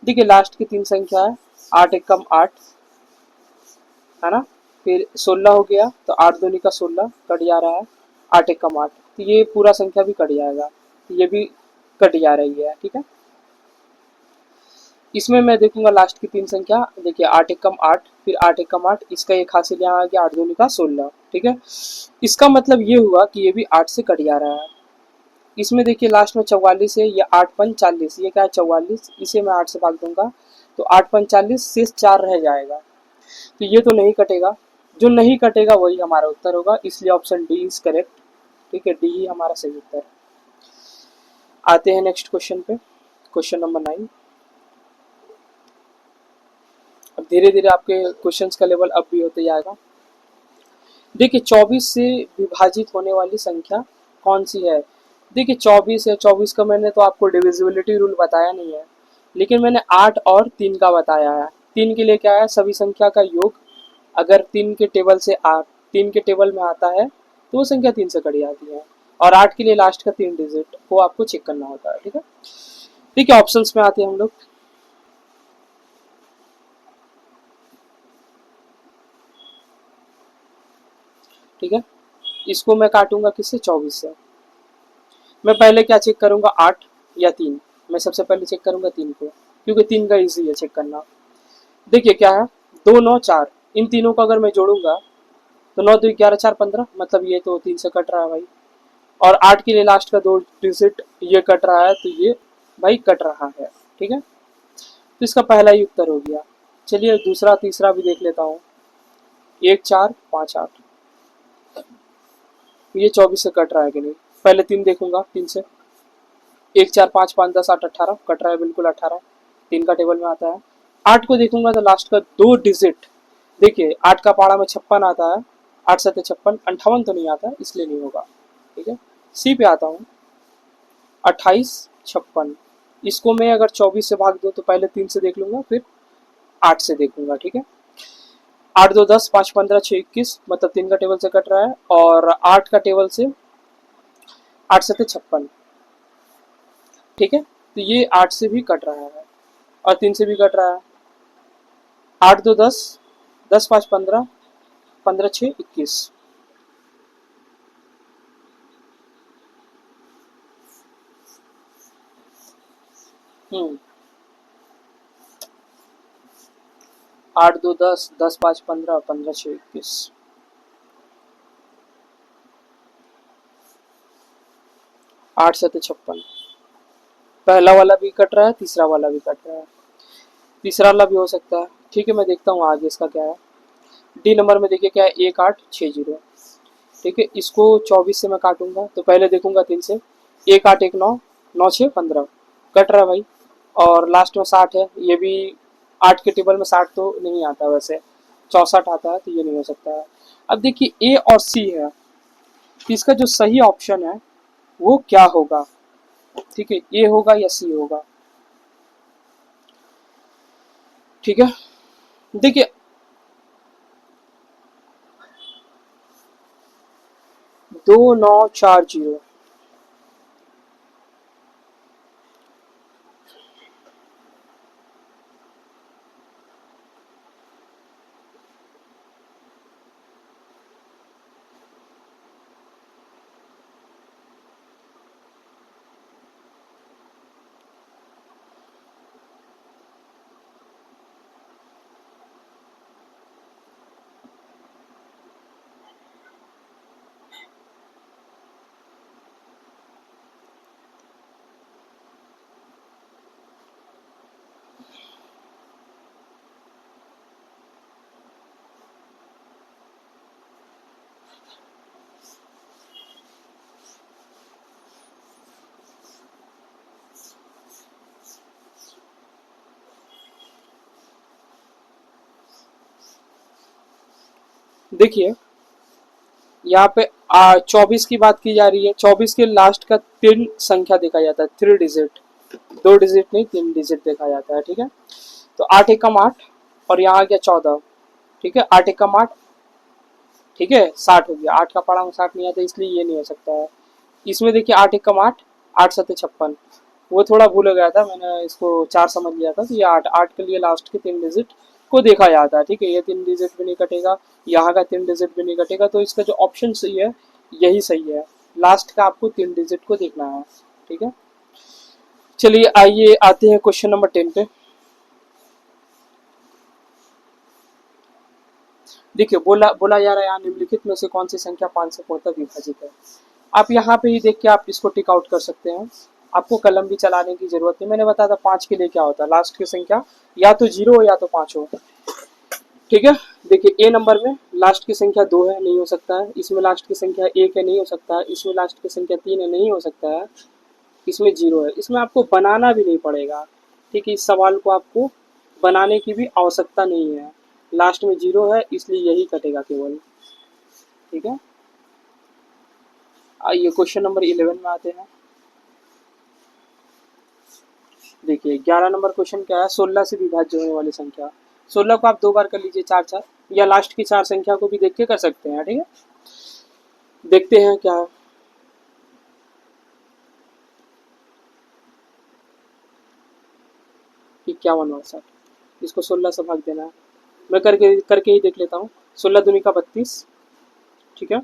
देखिए लास्ट की 3 संख्या है, 8 एकम 8, है ना, फिर 16 हो गया, तो 8 दूनी का 16 कट जा रहा है, 8 एकम 8, तो ये पूरा संख्या भी कट जाएगा, तो ये भी कट जा रही है। ठीक है, इसमें मैं देखूंगा लास्ट की तीन संख्या। देखिए 8 एकम 8, फिर 8 एकम 8, इसका एक हासिल यहाँ आ गया 8 दूनी का 16। ठीक है, इसका मतलब ये हुआ कि ये भी 8 से कट जा रहा है। इसमें देखिए लास्ट में 44 है, ये 8 पंच 40, ये क्या है 44, इसे मैं 8 से भाग दूंगा तो 8 पंच 40, शेष 4 रह जाएगा। तो ये तो नहीं कटेगा, जो नहीं कटेगा वही हमारा उत्तर होगा, इसलिए ऑप्शन डी इज करेक्ट। ठीक है, डी ही हमारा सही उत्तर है। आते हैं नेक्स्ट क्वेश्चन पे, क्वेश्चन नंबर 9। अब धीरे धीरे आपके क्वेश्चंस का लेवल अप भी होते जाएगा। देखिए 24 से विभाजित होने वाली संख्या कौन सी है। देखिए 24 है, 24 का मैंने तो आपको डिविजिबिलिटी रूल बताया नहीं है, लेकिन मैंने 8 और 3 का बताया है। 3 के लिए क्या है, सभी संख्या का योग अगर 3 के टेबल से 3 के टेबल में आता है तो वो संख्या 3 से कट जाती है। और 8 के लिए लास्ट का 3 डिजिट वो आपको चेक करना होता है। ठीक है, ठीक है, ऑप्शंस में आते हैं हम लोग। ठीक है, इसको मैं काटूंगा किससे, 24 से। मैं पहले क्या चेक करूंगा, 8 या 3। मैं सबसे पहले चेक करूंगा 3 को, क्योंकि 3 का इजी है चेक करना। देखिए क्या है, 2 9 4, इन तीनों को अगर मैं जोड़ूंगा तो 9 2 11 4 15, मतलब ये तो 3 से कट रहा है भाई। और 8 के लिए लास्ट का 2 डिजिट ये कट रहा है, तो ये भाई कट रहा है। ठीक है, तो इसका पहला ही उत्तर हो गया। चलिए दूसरा तीसरा भी देख लेता हूँ। 1 4 5 8, ये 24 से कट रहा है कि नहीं, पहले 3 देखूंगा। 3 से 1 4 5 5 10 8 18 कट रहा है, बिल्कुल 18 3 का टेबल में आता है। 8 को देखूंगा तो लास्ट का 2 डिजिट, देखिए 8 का पाड़ा में 56 आता है, 8 7 56, 58 तो नहीं आता, इसलिए नहीं होगा। ठीक है, सी पे आता हूँ, 28 56। इसको मैं अगर 24 से भाग दूँ तो पहले 3 से देख लूंगा, फिर 8 से देखूंगा। ठीक है, 8 2 10 5 15 6 21, मतलब 3 का टेबल से कट रहा है, और 8 का टेबल से 8 7 56। ठीक है, तो ये 8 से भी कट रहा है और 3 से भी कट रहा है। 8 2 10, 10 5 15, 15 6 21। 8 2 10, 10 5 15, 15 6 21। 8 7 56, पहला वाला भी कट रहा है, तीसरा वाला भी कट रहा है, तीसरा वाला भी हो सकता है। ठीक है, मैं देखता हूँ आगे इसका क्या है। डी नंबर में देखिए क्या है, 1 8 6 0। ठीक है, इसको 24 से मैं काटूंगा तो पहले देखूंगा 3 से, 1 8 1 9, 9 6 15, कट रहा है भाई। और लास्ट में 60 है, ये भी 8 के टेबल में 60 तो नहीं आता, वैसे 64 आता है, तो ये नहीं हो सकता है। अब देखिए ए और सी है, तो इसका जो सही ऑप्शन है वो क्या होगा। ठीक है, ए होगा या सी होगा। ठीक है, देखिए 2 9 4 0, देखिए यहाँ पे 24 की बात की जा रही है। 24 के लास्ट का 3 संख्या देखा जाता है, 3 डिजिट, 2 डिजिट नहीं 3 डिजिट देखा जाता है। ठीक है, तो 8 एकम 8, और यहाँ आ गया 14। ठीक है, 8 एकम 8, ठीक है 60 हो गया, 8 का पारा में 60 नहीं आता, इसलिए ये नहीं हो सकता है। इसमें देखिए 8 एकम 8, 8 7 56, वो थोड़ा भूल गया था, मैंने इसको 4 समझ लिया था, तो ये 8 8 के लिए लास्ट के 3 डिजिट को देखा जाता है। ठीक है, ये 3 डिजिट भी नहीं कटेगा, यहाँ का 3 डिजिट भी नहीं कटेगा, तो इसका जो ऑप्शन सही है यही सही है, लास्ट का आपको 3 डिजिट को देखना है। ठीक है, चलिए आइए आते हैं क्वेश्चन नंबर 10 पे। देखिए बोला बोला जा रहा है यहाँ निम्नलिखित में से कौन सी संख्या 5 से पूर्णतः विभाजित है। आप यहाँ पे ही देख के आप इसको टिक आउट कर सकते हैं। आपको कलम भी चलाने की जरूरत नहीं। मैंने बताया था 5 के लिए क्या होता है, लास्ट की संख्या या तो 0 हो या तो 5 हो। ठीक है, देखिए ए नंबर में लास्ट की संख्या 2 है, नहीं हो सकता है। इसमें लास्ट की संख्या 1 है, नहीं हो सकता है। इसमें लास्ट की संख्या 3 है, नहीं हो सकता है। इसमें 0 है, इसमें आपको बनाना भी नहीं पड़ेगा। ठीक है, इस सवाल को आपको बनाने की भी आवश्यकता नहीं है। लास्ट में 0 है इसलिए यही कटेगा केवल। ठीक है, आइए क्वेश्चन नंबर 11 में आते हैं। देखिए 11 नंबर क्वेश्चन क्या है, 16 से विभाज्य होने वाली संख्या। 16 को आप 2 बार कर लीजिए, 4 4, या लास्ट की 4 संख्या को भी देख के कर सकते हैं। ठीक है, देखते हैं क्या है। इक्यावन 62, इसको 16 से भाग देना है। मैं करके ही देख लेता हूँ। 16 दूनी का 32। ठीक है,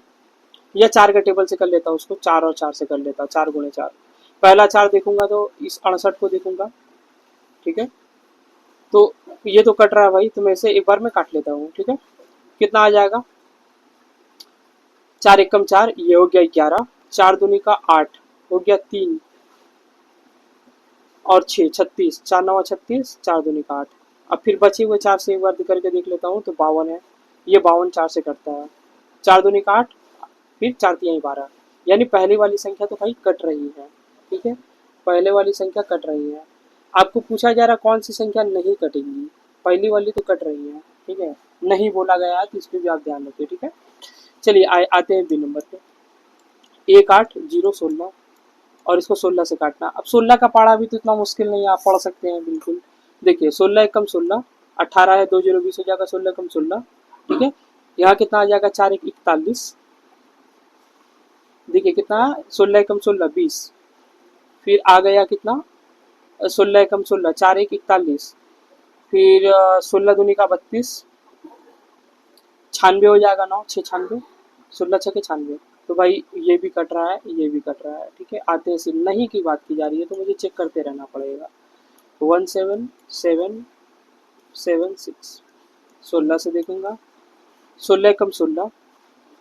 या 4 का टेबल से कर लेता हूँ उसको, 4 और 4 से कर लेता हूँ, 4 गुणे 4। पहला 4 देखूंगा तो इस 68 को देखूंगा। ठीक है, तो ये तो कट रहा है भाई, तो मैं इसे एक बार में काट लेता हूँ। ठीक है, कितना आ जाएगा, 4 एकम 4, ये हो गया 11। 4 दूनी का 8, हो गया 3 और 6 36, 4 9 36, 4 दूनी का 8। अब फिर बचे हुए 4 से एक बार करके देख लेता हूँ तो 52 है। ये 52 4 से कटता है, 4 दूनी का 8, फिर 4 तिहाई 12। यानी पहले वाली संख्या तो भाई कट रही है। ठीक है, पहले वाली संख्या कट रही है। आपको पूछा जा रहा कौन सी संख्या नहीं कटेंगी, पहली वाली तो कट रही है। ठीक है, नहीं बोला गया है तो इस पर भी आप ध्यान रखिए। ठीक है, चलिए आते हैं बी नंबर पे। 1 8 0 16 और इसको 16 से काटना। अब 16 का पाड़ा भी तो इतना मुश्किल नहीं है, आप पढ़ सकते हैं बिल्कुल। देखिए 16 एकम 16, 18 है, 2 0 20 हो जाएगा, 16 एकम 16। ठीक है, यहाँ कितना आ जाएगा, 4 1 41। देखिए कितना, 16 एकम 16 20, फिर आ गया कितना, 16 एकम 16, 4 1 41, फिर 16 दूनी का 32, 96 हो जाएगा, 9 6 96, 16 6 96। तो भाई ये भी कट रहा है, ये भी कट रहा है। ठीक है, आते हैं सिर्फ नहीं की बात की जा रही है तो मुझे चेक करते रहना पड़ेगा। 1 7 7 7 6, 16 से देखूंगा, 16 एकम 16,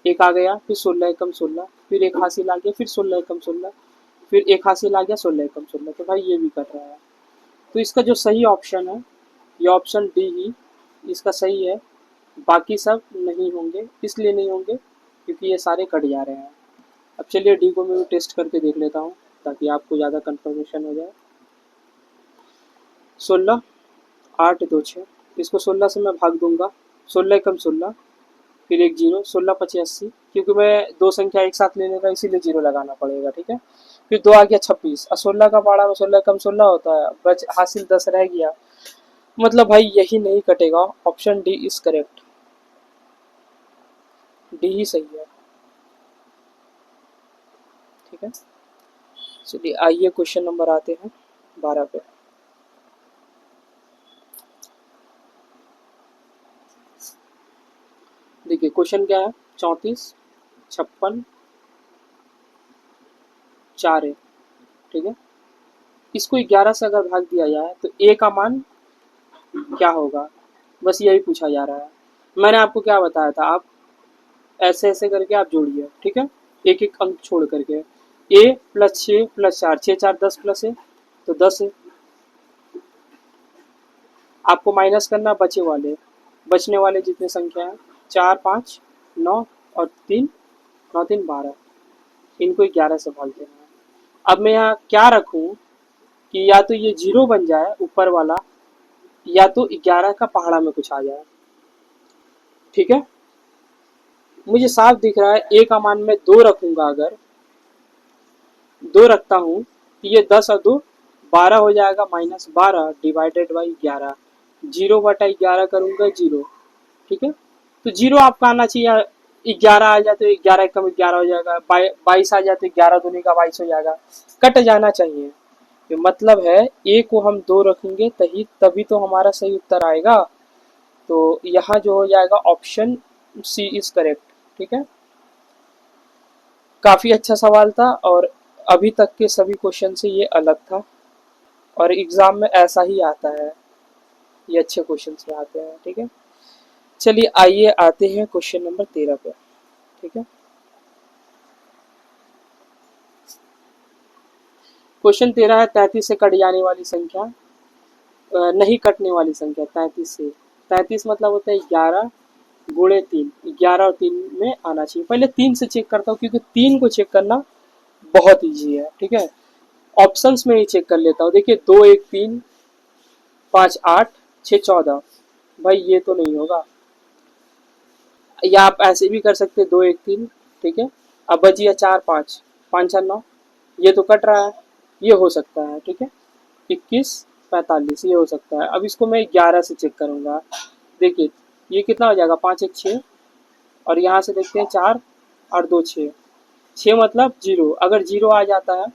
एक आ गया, फिर 16 एकम 16, फिर एक हासिल आ गया, फिर 16 एकम 16, फिर एक हासिल आ गया, 16 एकम 16। तो भाई ये भी कट रहा है। तो इसका जो सही ऑप्शन है ये ऑप्शन डी ही इसका सही है। बाकी सब नहीं होंगे, इसलिए नहीं होंगे क्योंकि ये सारे कट जा रहे हैं। अब चलिए डी को मैं भी टेस्ट करके देख लेता हूँ ताकि आपको ज़्यादा कंफर्मेशन हो जाए। 16 8 2 6, इसको 16 से मैं भाग दूंगा, 16 एकम 16, फिर एक 0, 16 5 80, क्योंकि मैं दो संख्या एक साथ लेने का इसीलिए 0 लगाना पड़ेगा। ठीक है, फिर 2 आ गया 26, और 16 का पाड़ा में 16 कम 16 होता है, बच हासिल 10 रह गया। मतलब भाई यही नहीं कटेगा, option D is correct, D ही सही है। ठीक है, चलिए आइए क्वेश्चन नंबर आते हैं 12 पे। देखिए क्वेश्चन क्या है, 34 56 4 है। ठीक है, इसको 11 से अगर भाग दिया जाए तो ए का मान क्या होगा, बस यही पूछा जा रहा है। मैंने आपको क्या बताया था, आप ऐसे ऐसे करके आप जोड़िए। ठीक है, एक एक अंक छोड़ करके, ए प्लस 6 प्लस 4, 6 4 10 प्लस है तो 10 है। आपको माइनस करना बचे वाले, बचने वाले जितने संख्या है, 4 5 9 और 3, 9 3 12, इनको 11 से भाग देना है। अब मैं यहाँ क्या रखूँ कि या तो ये 0 बन जाए ऊपर वाला, या तो 11 का पहाड़ा में कुछ आ जाए। ठीक है, मुझे साफ दिख रहा है ए का मान मैं 2 रखूंगा, अगर 2 रखता हूँ तो ये 10 और 2 12 हो जाएगा, माइनस 12 डिवाइडेड बाई 11, 0 बटा 11 करूँगा 0। ठीक है, तो 0 आपका आना चाहिए, 11 आ जाए तो 11 कम 11 हो जाएगा, 22 आ जाए तो 11 दूनी का 22 हो जाएगा, कट जाना चाहिए। तो मतलब है ए को हम 2 रखेंगे तभी तो हमारा सही उत्तर आएगा। तो यहाँ जो हो जाएगा ऑप्शन सी इज करेक्ट। ठीक है, काफ़ी अच्छा सवाल था और अभी तक के सभी क्वेश्चन से ये अलग था, और एग्ज़ाम में ऐसा ही आता है, ये अच्छे क्वेश्चन में आते हैं। ठीक है, चलिए आइए आते हैं क्वेश्चन नंबर 13 पे। ठीक है, क्वेश्चन 13 है 33 से कट जाने वाली संख्या, नहीं कटने वाली संख्या 33 से। 33 मतलब होता है 11 गुणे 3, 11 और 3 में आना चाहिए। पहले 3 से चेक करता हूँ क्योंकि 3 को चेक करना बहुत इजी है। ठीक है, ऑप्शंस में ही चेक कर लेता हूँ। देखिए 2 1 3 5 8 6 14, भाई ये तो नहीं होगा। या आप ऐसे भी कर सकते हैं 2 1 3। ठीक है, अब बचिए 4 5, 5 4 9, ये तो कट रहा है, ये हो सकता है। ठीक है, 21 45 ये हो सकता है। अब इसको मैं 11 से चेक करूंगा। देखिए ये कितना हो जाएगा, 5 1 6, और यहाँ से देखते हैं 4 और 2 6, 6 मतलब 0। अगर 0 आ जाता है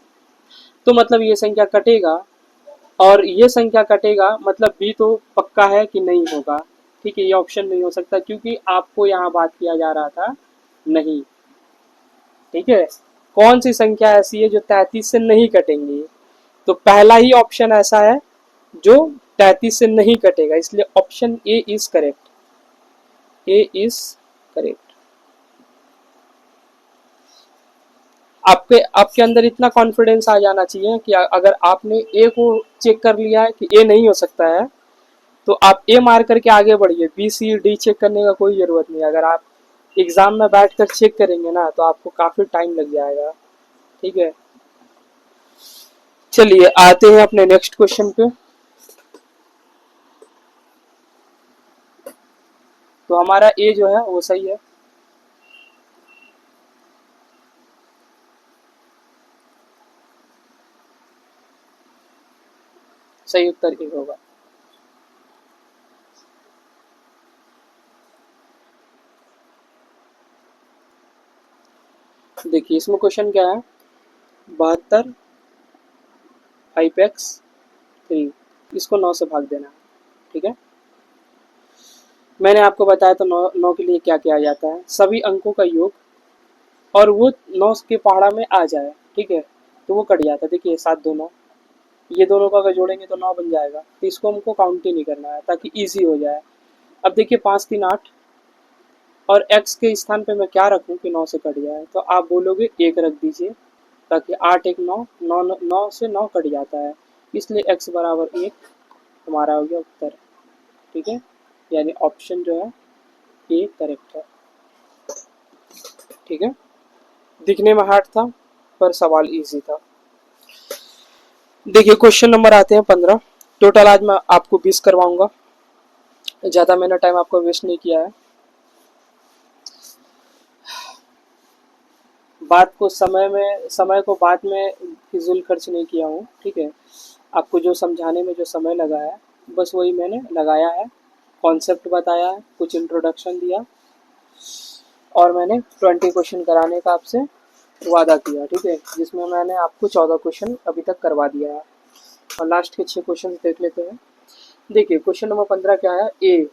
तो मतलब ये संख्या कटेगा, और ये संख्या कटेगा मतलब बी तो पक्का है कि नहीं होगा। ठीक है, ये ऑप्शन नहीं हो सकता क्योंकि आपको यहाँ बात किया जा रहा था नहीं। ठीक है, कौन सी संख्या ऐसी है जो 33 से नहीं कटेंगी, तो पहला ही ऑप्शन ऐसा है जो 33 से नहीं कटेगा, इसलिए option A is correct. A is correct. आपके आपके अंदर इतना कॉन्फिडेंस आ जाना चाहिए कि अगर आपने ए को चेक कर लिया है कि ए नहीं हो सकता है, तो आप ए मार करके आगे बढ़िए। बी सी डी चेक करने का कोई जरूरत नहीं। अगर आप एग्जाम में बैठकर चेक करेंगे ना तो आपको काफी टाइम लग जाएगा। ठीक है, चलिए आते हैं अपने नेक्स्ट क्वेश्चन पे। तो हमारा ए जो है वो सही है। सही उत्तर ए होगा। देखिए इसमें क्वेश्चन क्या है, 72 5x 3, इसको 9 से भाग देना है। ठीक है, मैंने आपको बताया तो 9 के लिए क्या किया जाता है, सभी अंकों का योग और वो 9 के पहाड़ा में आ जाए। ठीक है, तो वो कट जाता है। देखिए 7 2 9, ये दोनों का अगर जोड़ेंगे तो 9 बन जाएगा, तो इसको हमको काउंट ही नहीं करना है ताकि इजी हो जाए। अब देखिए 5 3 8, और x के स्थान पे मैं क्या रखूं कि 9 से कट जाए, तो आप बोलोगे 1 रख दीजिए, ताकि 8 1 9, 9 से 9 कट जाता है, इसलिए x बराबर 1 हमारा हो गया उत्तर। ठीक है, यानी ऑप्शन जो है ए करेक्ट है। ठीक है, दिखने में हार्ड था पर सवाल इजी था। देखिए क्वेश्चन नंबर आते हैं 15। टोटल आज मैं आपको 20 करवाऊंगा, ज़्यादा मैंने टाइम आपको वेस्ट नहीं किया है। बात को समय को बाद में फिजूल खर्च नहीं किया हूँ। ठीक है, आपको जो समझाने में जो समय लगा है बस वही मैंने लगाया है, कॉन्सेप्ट बताया है, कुछ इंट्रोडक्शन दिया, और मैंने 20 क्वेश्चन कराने का आपसे वादा किया। ठीक है, जिसमें मैंने आपको 14 क्वेश्चन अभी तक करवा दिया है, और लास्ट के 6 क्वेश्चन देख लेते हैं। देखिए क्वेश्चन नंबर 15 क्या है, ए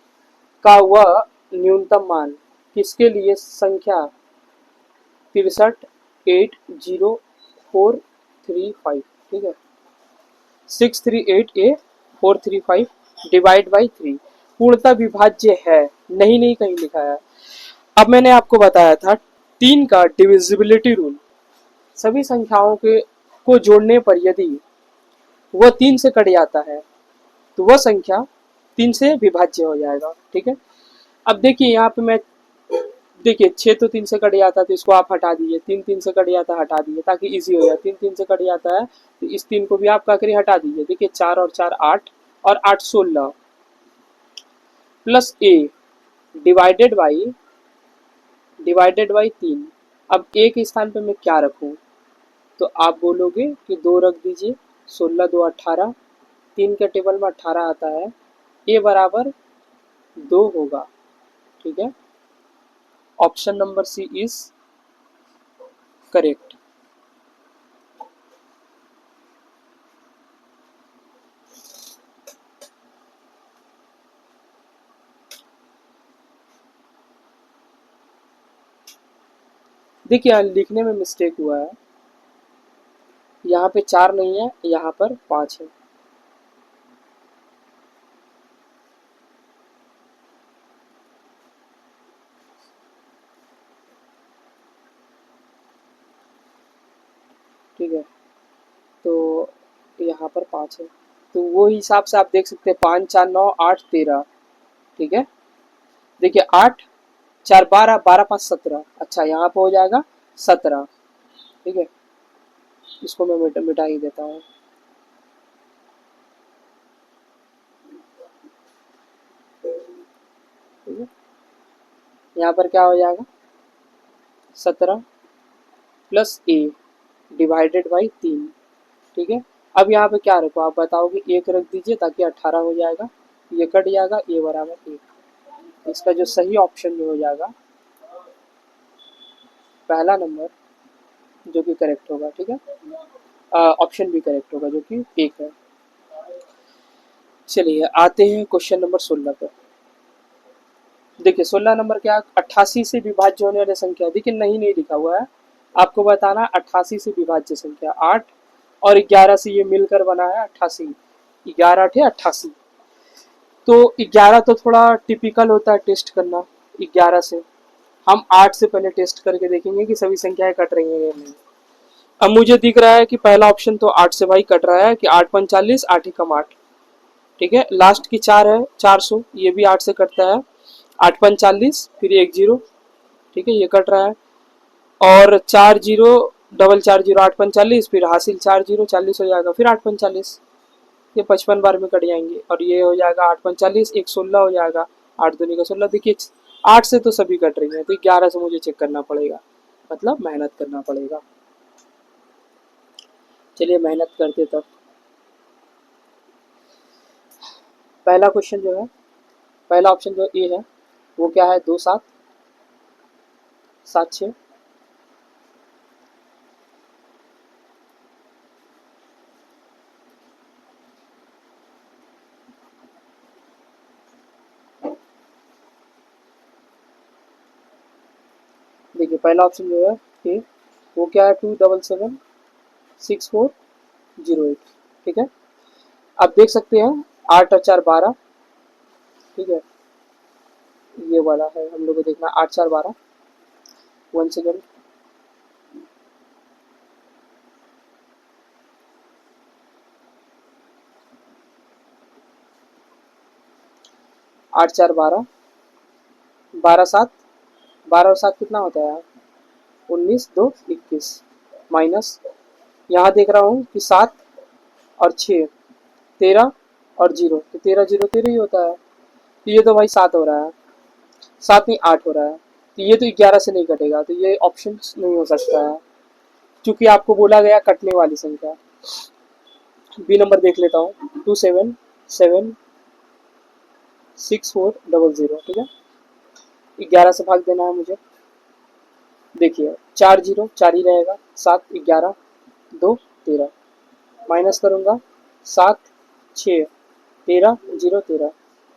का वह न्यूनतम मान किसके लिए संख्या 63 8 0 4 3 5। ठीक है, 63 8 A 4 3 5 डिवाइड बाई 3 पूर्णतः विभाज्य है, नहीं नहीं कहीं लिखा है। अब मैंने आपको बताया था 3 का डिविजिबिलिटी रूल, सभी संख्याओं के को जोड़ने पर यदि वह 3 से कट जाता है तो वह संख्या 3 से विभाज्य हो जाएगा। ठीक है, अब देखिए यहाँ पे मैं, देखिए 6 तो 3 से कट जाता है तो इसको आप हटा दीजिए, 3 3 से कट जाता है हटा दीजिए ताकि इजी हो जाए। 3 3 से कट जाता है तो इस 3 को भी आप क्या करिए हटा दीजिए। देखिए 4 और 4 8, और 8 16 प्लस ए डिवाइडेड बाई 3। अब ए के स्थान पे मैं क्या रखूं, तो आप बोलोगे कि 2 रख दीजिए, 16 2 18, 3 के टेबल में 18 आता है, ए बराबर 2 होगा। ठीक है, option number C is correct. देखिए यहाँ लिखने में मिस्टेक हुआ है, यहाँ पे 4 नहीं है, यहाँ पर 5 है। ठीक है, तो यहाँ पर 5 है, तो वो हिसाब से आप देख सकते हैं 5 4 9 8 13। ठीक है, देखिए 8 4 12 12 5 17। अच्छा, यहाँ पे हो जाएगा 17। ठीक है, इसको मैं मिटा ही देता हूँ। ठीक है, यहाँ पर क्या हो जाएगा 17 प्लस ए डिवाइडेड बाई 3। ठीक है, अब यहाँ पे क्या रखो, आप बताओगे 1 रख दीजिए ताकि 18 हो जाएगा, ये कट जाएगा, ए बराबर 1। इसका जो सही ऑप्शन जो हो जाएगा पहला नंबर जो कि करेक्ट होगा। ठीक है, ऑप्शन भी करेक्ट होगा जो कि 1 है। चलिए आते हैं क्वेश्चन नंबर 16 पर। देखिए 16 नंबर क्या, 88 से विभाज्य होने वाली संख्या, देखिए नहीं लिखा हुआ है, आपको बताना 88 से विभाज्य संख्या 8 और 11 से ये मिलकर बना है 88। 11 8 88, तो 11 तो थोड़ा टिपिकल होता है टेस्ट करना। 11 से हम 8 से पहले टेस्ट करके देखेंगे कि सभी संख्याएं कट रही हैं या नहीं। अब मुझे दिख रहा है कि पहला ऑप्शन तो 8 से भाई कट रहा है कि 8 45 8 एकम 8। ठीक है, लास्ट की 4 है 400, ये भी 8 से कटता है। 8 45 फिर 1 0। ठीक है, ये कट रहा है, और 4 0 डबल 4 0 8 45 फिर हासिल 4 0 40 हो जाएगा, फिर 8 45, ये 55 बार में कट जाएंगे, और ये हो जाएगा 8 45 1 16 हो जाएगा, 8 दूनी का 16। देखिए 8 से तो सभी कट रही है, तो 11 से मुझे चेक करना पड़ेगा, मतलब मेहनत करना पड़ेगा। चलिए मेहनत करते तब। पहला क्वेश्चन जो है, पहला ऑप्शन जो ए है वो क्या है, 2 7 7 6। देखिए पहला ऑप्शन जो है ए, वो क्या है 2 7 7 6 4 0 8। ठीक है, आप देख सकते हैं 8 और 4 12। ठीक है, ये वाला है हम लोग को देखना, 8 4 12। 1 सेकेंड, 8 4 12, 12 7, 12 और 7 कितना होता है, 19 2 21, माइनस यहाँ देख रहा हूँ कि 7 और 6 13 और 0, तो 13 0 13 ही होता है, तो ये तो भाई 7 हो रहा है, 7 नहीं 8 हो रहा है, तो ये तो 11 से नहीं कटेगा, तो ये ऑप्शन नहीं हो सकता है, क्योंकि आपको बोला गया कटने वाली संख्या। बी नंबर देख लेता हूँ, 2 7 7 6 4 0 0। ठीक है, 11 से भाग देना है मुझे। देखिए 4 0 4 ही रहेगा, 7 11 2 13, माइनस करूँगा 7 6 13 0 13।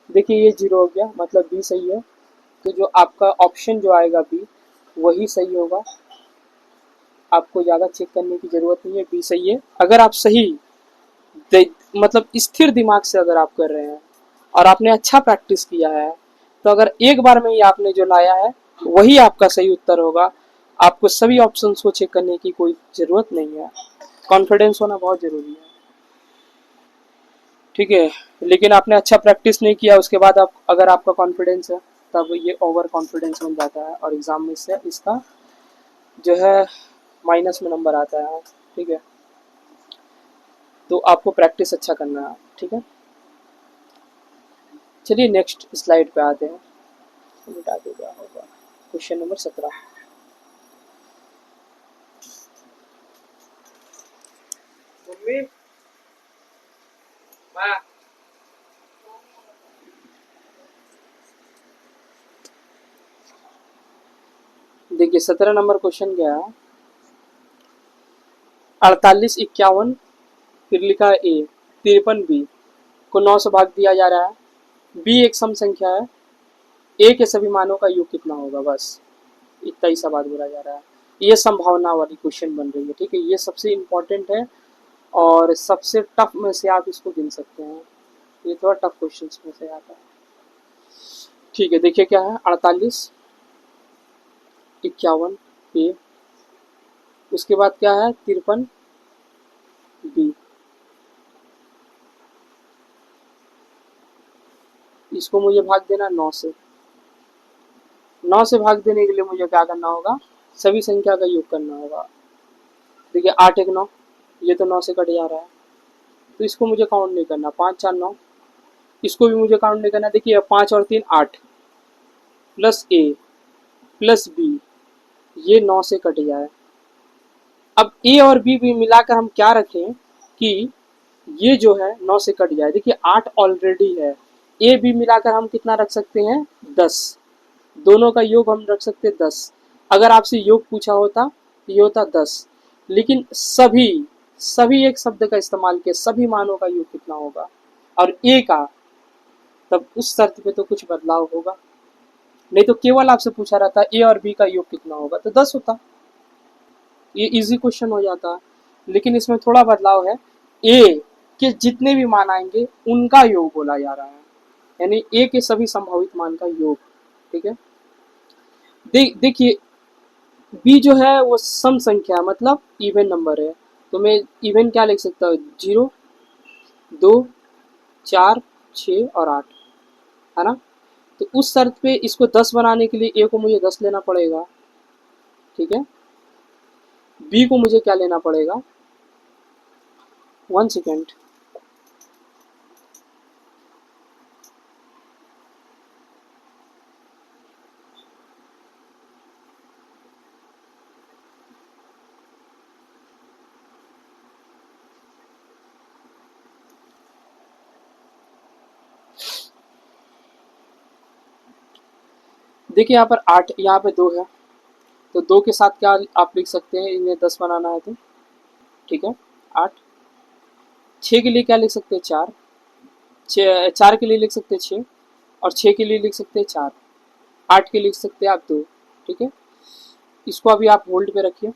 देखिए ये 0 हो गया, मतलब बी सही है, तो जो आपका ऑप्शन जो आएगा बी वही सही होगा, आपको ज़्यादा चेक करने की ज़रूरत नहीं है, बी सही है। अगर आप सही मतलब स्थिर दिमाग से अगर आप कर रहे हैं और आपने अच्छा प्रैक्टिस किया है, तो अगर एक बार में ही आपने जो लाया है वही आपका सही उत्तर होगा, आपको सभी ऑप्शंस को चेक करने की कोई ज़रूरत नहीं है। कॉन्फिडेंस होना बहुत ज़रूरी है। ठीक है, लेकिन आपने अच्छा प्रैक्टिस नहीं किया, उसके बाद आप अगर आपका कॉन्फिडेंस है तब ये ओवर कॉन्फिडेंस बन जाता है और एग्ज़ाम में से इसका जो है माइनस में नंबर आता है। ठीक है, तो आपको प्रैक्टिस अच्छा करना है। ठीक है, चलिए नेक्स्ट स्लाइड पे आते हैं, मिटा के क्या होगा, क्वेश्चन नंबर 17। मम्मी माँ, देखिए 17 नंबर क्वेश्चन क्या है, 48 51 फिर लिखा है ए 53 बी को 9 से भाग दिया जा रहा है। बी एक सम संख्या है, ए के सभी मानों का योग कितना होगा, बस इतना ही सवाल बोला जा रहा है। ये संभावना वाली क्वेश्चन बन रही है। ठीक है, ये सबसे इम्पोर्टेंट है और सबसे टफ में से आप इसको गिन सकते हैं, ये थोड़ा टफ क्वेश्चन में से आता है। ठीक है, देखिए क्या है, 48 51 ए, उसके बाद क्या है 53 बी। इसको मुझे भाग देना 9 से। 9 से भाग देने के लिए मुझे क्या करना होगा, सभी संख्या का योग करना होगा। देखिए 8 एक 9, ये तो 9 से कट जा रहा है, तो इसको मुझे काउंट नहीं करना। 5 4 9, इसको भी मुझे काउंट नहीं करना। देखिए 5 और 3 8, प्लस ए प्लस बी, ये 9 से कट जाए। अब ए और बी भी मिलाकर हम क्या रखें कि ये जो है 9 से कट जाए। देखिए 8 ऑलरेडी है, ए बी मिलाकर हम कितना रख सकते हैं, 10। दोनों का योग हम रख सकते हैं 10। अगर आपसे योग पूछा होता तो ये होता 10, लेकिन सभी सभी एक शब्द का इस्तेमाल किया, सभी मानों का योग कितना होगा और ए का, तब उस शर्त पे तो कुछ बदलाव होगा। नहीं तो केवल आपसे पूछा रहता ए और बी का योग कितना होगा तो 10 होता, ये इजी क्वेश्चन हो जाता। लेकिन इसमें थोड़ा बदलाव है, ए के जितने भी मान आएंगे उनका योग बोला जा रहा है, यानी ए के सभी संभावित मान का योग। ठीक है, देखिए बी जो है वो सम संख्या मतलब इवन नंबर है, तो मैं इवन क्या लिख सकता हूँ, 0 2 4 6 और 8, है ना। तो उस शर्त पे इसको 10 बनाने के लिए ए को मुझे 10 लेना पड़ेगा। ठीक है, बी को मुझे क्या लेना पड़ेगा, 1 सेकेंड। देखिए यहाँ पर 8, यहाँ पे 2 है, तो 2 के साथ क्या आप लिख सकते हैं, इन्हें 10 बनाना है तो। ठीक है, 8। 6 के लिए क्या लिख सकते हैं, 4। 4 के लिए लिख सकते हैं 6, और 6 के लिए लिख सकते हैं 4। 8 के लिख सकते हैं आप 2। ठीक है, इसको अभी आप होल्ड पे रखिए,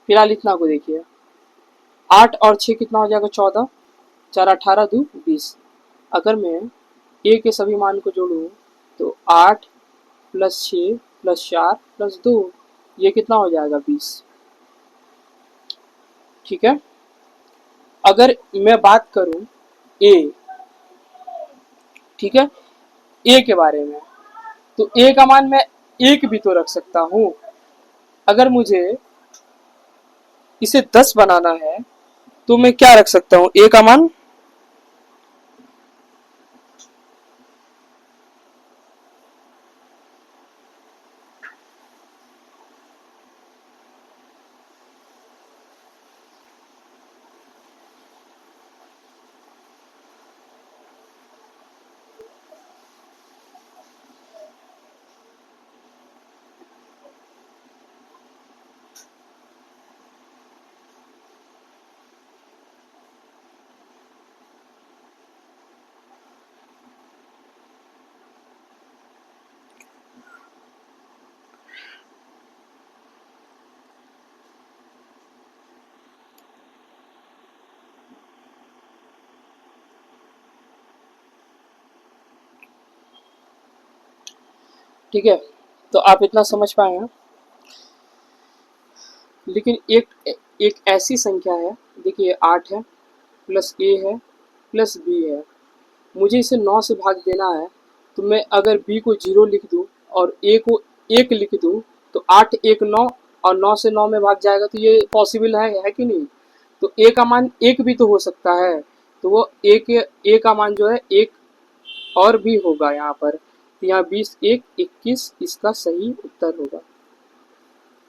फिलहाल इतना को देखिए। 8 और 6 कितना हो जाएगा, 14। 4 18 2 20। अगर मैं ए के सभी मान को जोड़ूँ तो 8 प्लस 6 प्लस 4 प्लस 2, ये कितना हो जाएगा, 20। ठीक है, अगर मैं बात करूं ए, ठीक है, ए के बारे में, तो ए का मान मैं एक भी तो रख सकता हूं। अगर मुझे इसे 10 बनाना है तो मैं क्या रख सकता हूं, ए का मान, ठीक है, तो आप इतना समझ पाए हैं। लेकिन एक ऐसी संख्या है, देखिए 8 है प्लस ए है प्लस बी है, मुझे इसे 9 से भाग देना है। तो मैं अगर बी को 0 लिख दूं और ए को 1 लिख दूं तो 8 1 9, और 9 से 9 में भाग जाएगा, तो ये पॉसिबल है कि नहीं। तो ए का मान 1 भी तो हो सकता है, तो वो ए का मान जो है 1 और भी होगा यहाँ पर, तो यहाँ 20 1 21 इसका सही उत्तर होगा।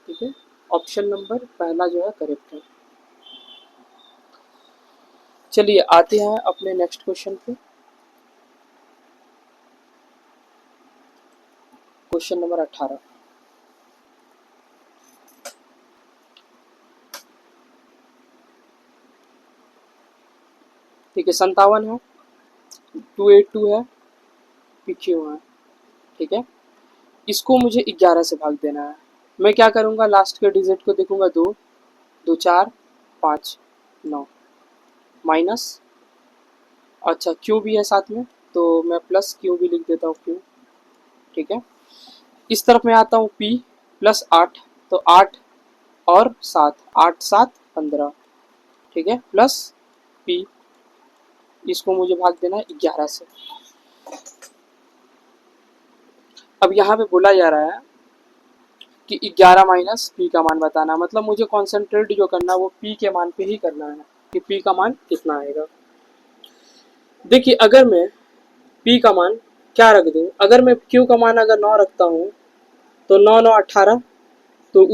ठीक है, ऑप्शन नंबर पहला जो है करेक्ट है। चलिए आते हैं अपने नेक्स्ट क्वेश्चन पे। Question number 18। ठीक है, 57 है, 282 है, PQ है। ठीक है, इसको मुझे 11 से भाग देना है। मैं क्या करूँगा, लास्ट के डिजिट को देखूंगा, 2 2 4 5 9 माइनस, अच्छा क्यू भी है साथ में, तो मैं प्लस क्यू भी लिख देता हूँ, क्यू। ठीक है, इस तरफ मैं आता हूँ पी प्लस 8, तो 8 और 7 8 7 15। ठीक है, प्लस पी, इसको मुझे भाग देना है 11 से। अब यहाँ पे बोला जा रहा है कि 11 माइनस पी का मान बताना, मतलब मुझे कॉन्सेंट्रेट जो करना है वो पी के मान पे ही करना है कि पी का मान कितना आएगा। देखिए अगर मैं पी का मान क्या रख दूं, अगर मैं क्यू का मान अगर 9 रखता हूँ तो 9 9 18, तो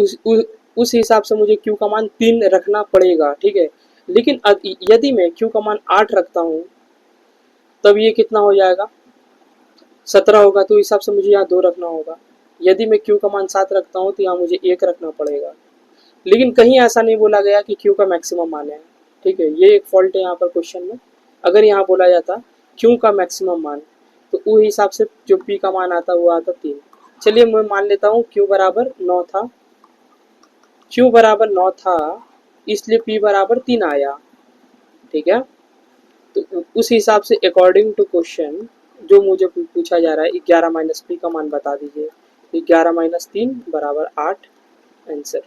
उस हिसाब से मुझे क्यू का मान 3 रखना पड़ेगा, ठीक है। लेकिन यदि मैं क्यू का मान 8 रखता हूँ तब ये कितना हो जाएगा, 17 होगा, तो इस हिसाब से मुझे यहाँ 2 रखना होगा। यदि मैं क्यू का मान 7 रखता हूँ तो यहाँ मुझे 1 रखना पड़ेगा। लेकिन कहीं ऐसा नहीं बोला गया कि क्यू का मैक्सिमम मान है, ठीक है, ये एक फॉल्ट है यहाँ पर क्वेश्चन में। अगर यहाँ बोला जाता क्यू का मैक्सिमम मान, तो उस हिसाब से जो पी का मान आता वो आता 3। चलिए मैं मान लेता हूँ क्यू बराबर 9 था, क्यू बराबर 9 था, इसलिए पी बराबर 3 आया, ठीक है। तो उस हिसाब से अकॉर्डिंग टू क्वेश्चन जो मुझे पूछा जा रहा है 11 माइनस पी का मान बता दीजिए। 11 माइनस 3 बराबर 8 आंसर,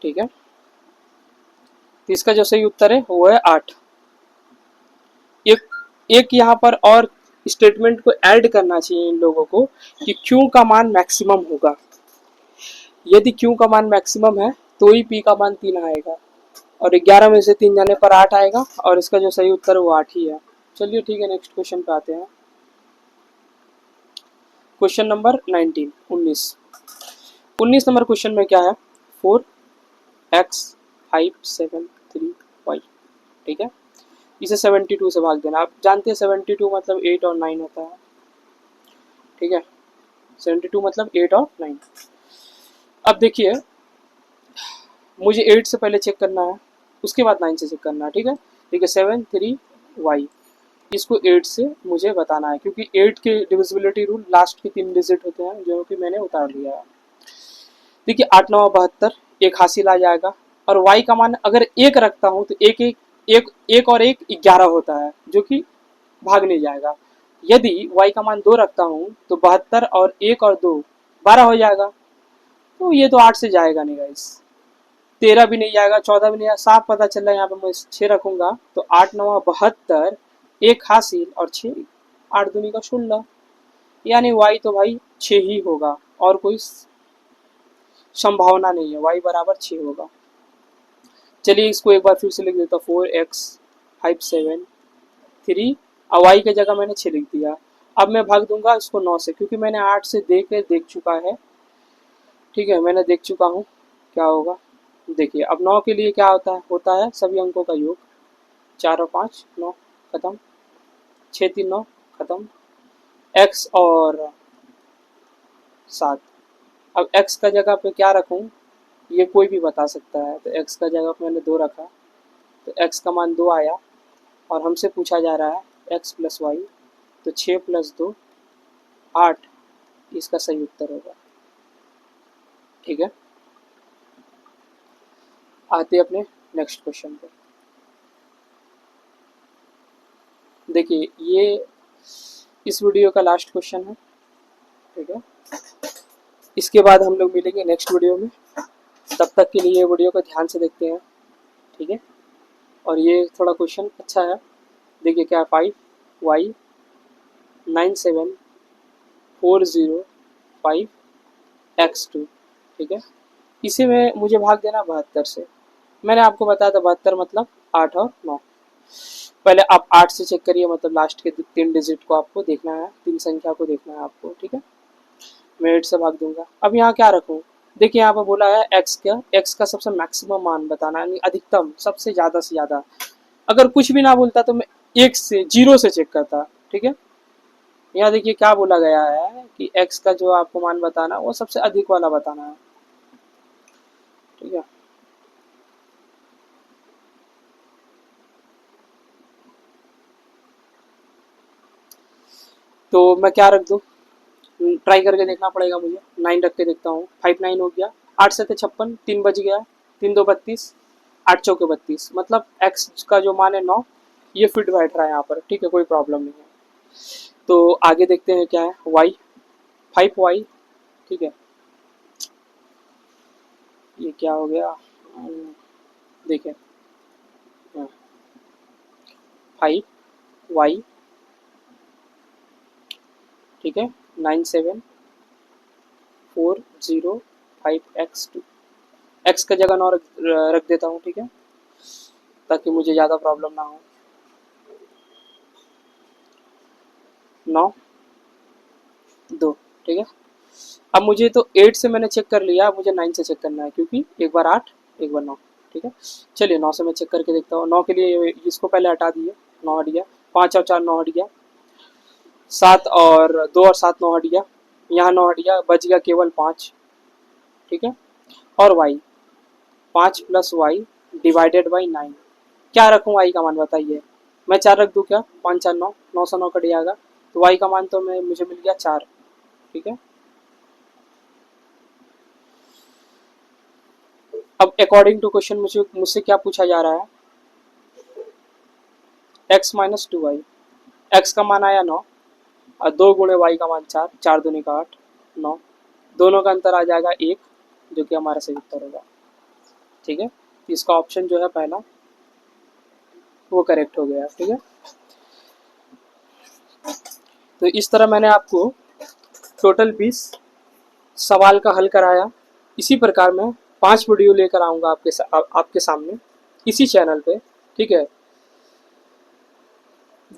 ठीक है। तो इसका जो सही उत्तर है वो है 8। एक एक यहाँ पर और स्टेटमेंट को ऐड करना चाहिए इन लोगों को कि क्यू का मान मैक्सिमम होगा। यदि क्यू का मान मैक्सिमम है तो ही पी का मान 3 आएगा, और 11 में से 3 जाने पर 8 आएगा, और इसका जो सही उत्तर है वो 8 ही है। चलिए ठीक है, नेक्स्ट क्वेश्चन पे आते हैं। क्वेश्चन नंबर 19 नंबर क्वेश्चन में क्या है, 4x 5 7 3 y, ठीक है। इसे 72 से भाग देना। आप जानते हैं 72 मतलब 8 और 9 होता है, ठीक है। 72 मतलब 8 और 9। अब देखिए मुझे 8 से पहले चेक करना है, उसके बाद 9 से चेक करना है, ठीक है। ठीक है, 7 3 y, इसको 8 से मुझे बताना है, क्योंकि 8 के डिविजिबिलिटी रूल लास्ट के 3 डिजिट होते हैं, जो कि मैंने उतार लिया है। देखिए 8 9 72, एक हासिल आ जाएगा, और y का मान अगर 1 रखता हूँ तो एक और 1 11 होता है, जो कि भाग नहीं जाएगा। यदि y का मान 2 रखता हूँ तो 72 और 1 और 2 12 हो जाएगा, तो ये तो 8 से जाएगा नहीं गाइस, 13 भी नहीं जाएगा, 14 भी नहीं जाएगा, साफ पता चल रहा है। यहाँ पे मैं 6 रखूंगा तो 8 9 72, एक हासिल और 6, 8 दूनी का 16, यानी y तो भाई 6 ही होगा, और कोई संभावना नहीं है, y बराबर 6 होगा। चलिए इसको एक बार फिर से लिख देता हूँ, 4x 5 7 3, और y की जगह मैंने 6 लिख दिया। अब मैं भाग दूंगा इसको 9 से, क्योंकि मैंने 8 से देख चुका है, ठीक है, मैंने देख चुका हूँ क्या होगा। देखिए अब 9 के लिए क्या होता है सभी अंकों का योग, 4 और 5 9, खत्म, 6 3 9, खत्म, x और 7। अब x का जगह पे क्या रखूं, ये कोई भी बता सकता है, तो x का जगह पे मैंने 2 रखा, तो x का मान 2 आया, और हमसे पूछा जा रहा है x प्लस वाई, तो 6 प्लस 2 8, इसका सही उत्तर होगा, ठीक है। आते अपने नेक्स्ट क्वेश्चन पर। देखिए ये इस वीडियो का लास्ट क्वेश्चन है, ठीक है। इसके बाद हम लोग मिलेंगे नेक्स्ट वीडियो में, तब तक के लिए ये वीडियो को ध्यान से देखते हैं, ठीक है। और ये थोड़ा क्वेश्चन अच्छा है, देखिए क्या, 5y 9 7 4 0 5 x2, ठीक है। इसी में मुझे भाग देना 72 से। मैंने आपको बताया था 72 मतलब 8 और 9। पहले आप 8 से चेक करिए, मतलब लास्ट के 3 डिजिट को आपको देखना है, 3 संख्या को देखना है आपको, ठीक है। मैं 8 से भाग दूंगा। अब यहाँ क्या रखूँ, देखिए यहाँ पर बोला है x का सबसे मैक्सिमम मान बताना, यानी अधिकतम, सबसे ज़्यादा से ज़्यादा। अगर कुछ भी ना बोलता तो मैं 1 से 0 से चेक करता, ठीक है। यहाँ देखिए क्या बोला गया है कि x का जो आपको मान बताना वो सबसे अधिक वाला बताना है, ठीक है। तो मैं क्या रख दूँ, ट्राई करके देखना पड़ेगा मुझे। 9 रख के देखता हूँ, 5 9 हो गया, 8 से 56, 3 बज गया, 3 2 32, 8 चौके 32, मतलब x का जो मान है 9, ये फिट बैठ रहा है यहाँ पर, ठीक है, कोई प्रॉब्लम नहीं है। तो आगे देखते हैं क्या है, y 5y, ठीक है। ये क्या हो गया, देखें 5y, ठीक है, 97405x2। x का जगह 9 रख देता हूँ, ठीक है, ताकि मुझे ज़्यादा प्रॉब्लम ना हो। 9 2, ठीक है। अब मुझे तो 8 से मैंने चेक कर लिया, अब मुझे 9 से चेक करना है, क्योंकि एक बार 8 एक बार 9, ठीक है। चलिए 9 से मैं चेक करके देखता हूँ। 9 के लिए इसको पहले हटा दिए, 9 हट गया, 5 और 4 9 हट गया, 7 और 2 और 7 9 हट गया, यहाँ 9 हट गया, बच गया केवल 5, ठीक है। और y 5 plus y divided by 9, क्या रखूँ y का मान बताइए। मैं 4 रख दूँ क्या, 5 4 9, 9 से 9 कट जाएगा, तो y का मान तो मुझे मिल गया 4, ठीक है। अब अकॉर्डिंग टू क्वेश्चन मुझसे क्या पूछा जा रहा है, x माइनस 2y, x का मान आया 9 और 2 गुणे y का मान 4, 4 दूनी का 8, 9, दोनों का अंतर आ जाएगा 1, जो कि हमारा सही उत्तर होगा, ठीक है। तो इसका ऑप्शन जो है पहला वो करेक्ट हो गया, ठीक है। तो इस तरह मैंने आपको टोटल 20 सवाल का हल कराया। इसी प्रकार मैं 5 वीडियो लेकर आऊँगा आपके सामने इसी चैनल पे, ठीक है,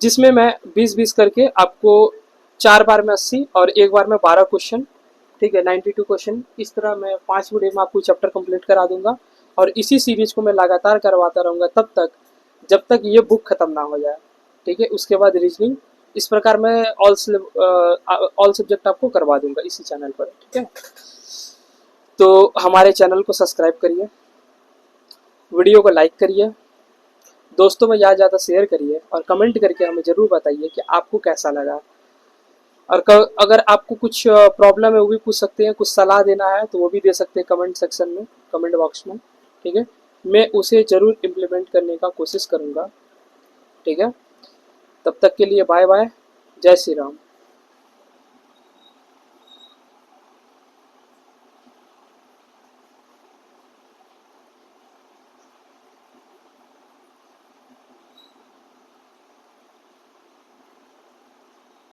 जिसमें मैं 20-20 करके आपको 4 बार में 80 और एक बार में 12 क्वेश्चन, ठीक है, 92 क्वेश्चन, इस तरह मैं 5 वीडियो में आपको चैप्टर कंप्लीट करा दूंगा। और इसी सीरीज को मैं लगातार करवाता रहूँगा तब तक जब तक ये बुक खत्म ना हो जाए, ठीक है। उसके बाद रीजनिंग, इस प्रकार मैं ऑल सब्जेक्ट आपको करवा दूंगा इसी चैनल पर, ठीक है। तो हमारे चैनल को सब्सक्राइब करिए, वीडियो को लाइक करिए, दोस्तों में ज़्यादा शेयर करिए और कमेंट करके हमें ज़रूर बताइए कि आपको कैसा लगा। और अगर आपको कुछ प्रॉब्लम है वो भी पूछ सकते हैं, कुछ सलाह देना है तो वो भी दे सकते हैं कमेंट सेक्शन में, कमेंट बॉक्स में, ठीक है। मैं उसे ज़रूर इम्प्लीमेंट करने का कोशिश करूँगा, ठीक है। तब तक के लिए बाय बाय, जय श्री राम।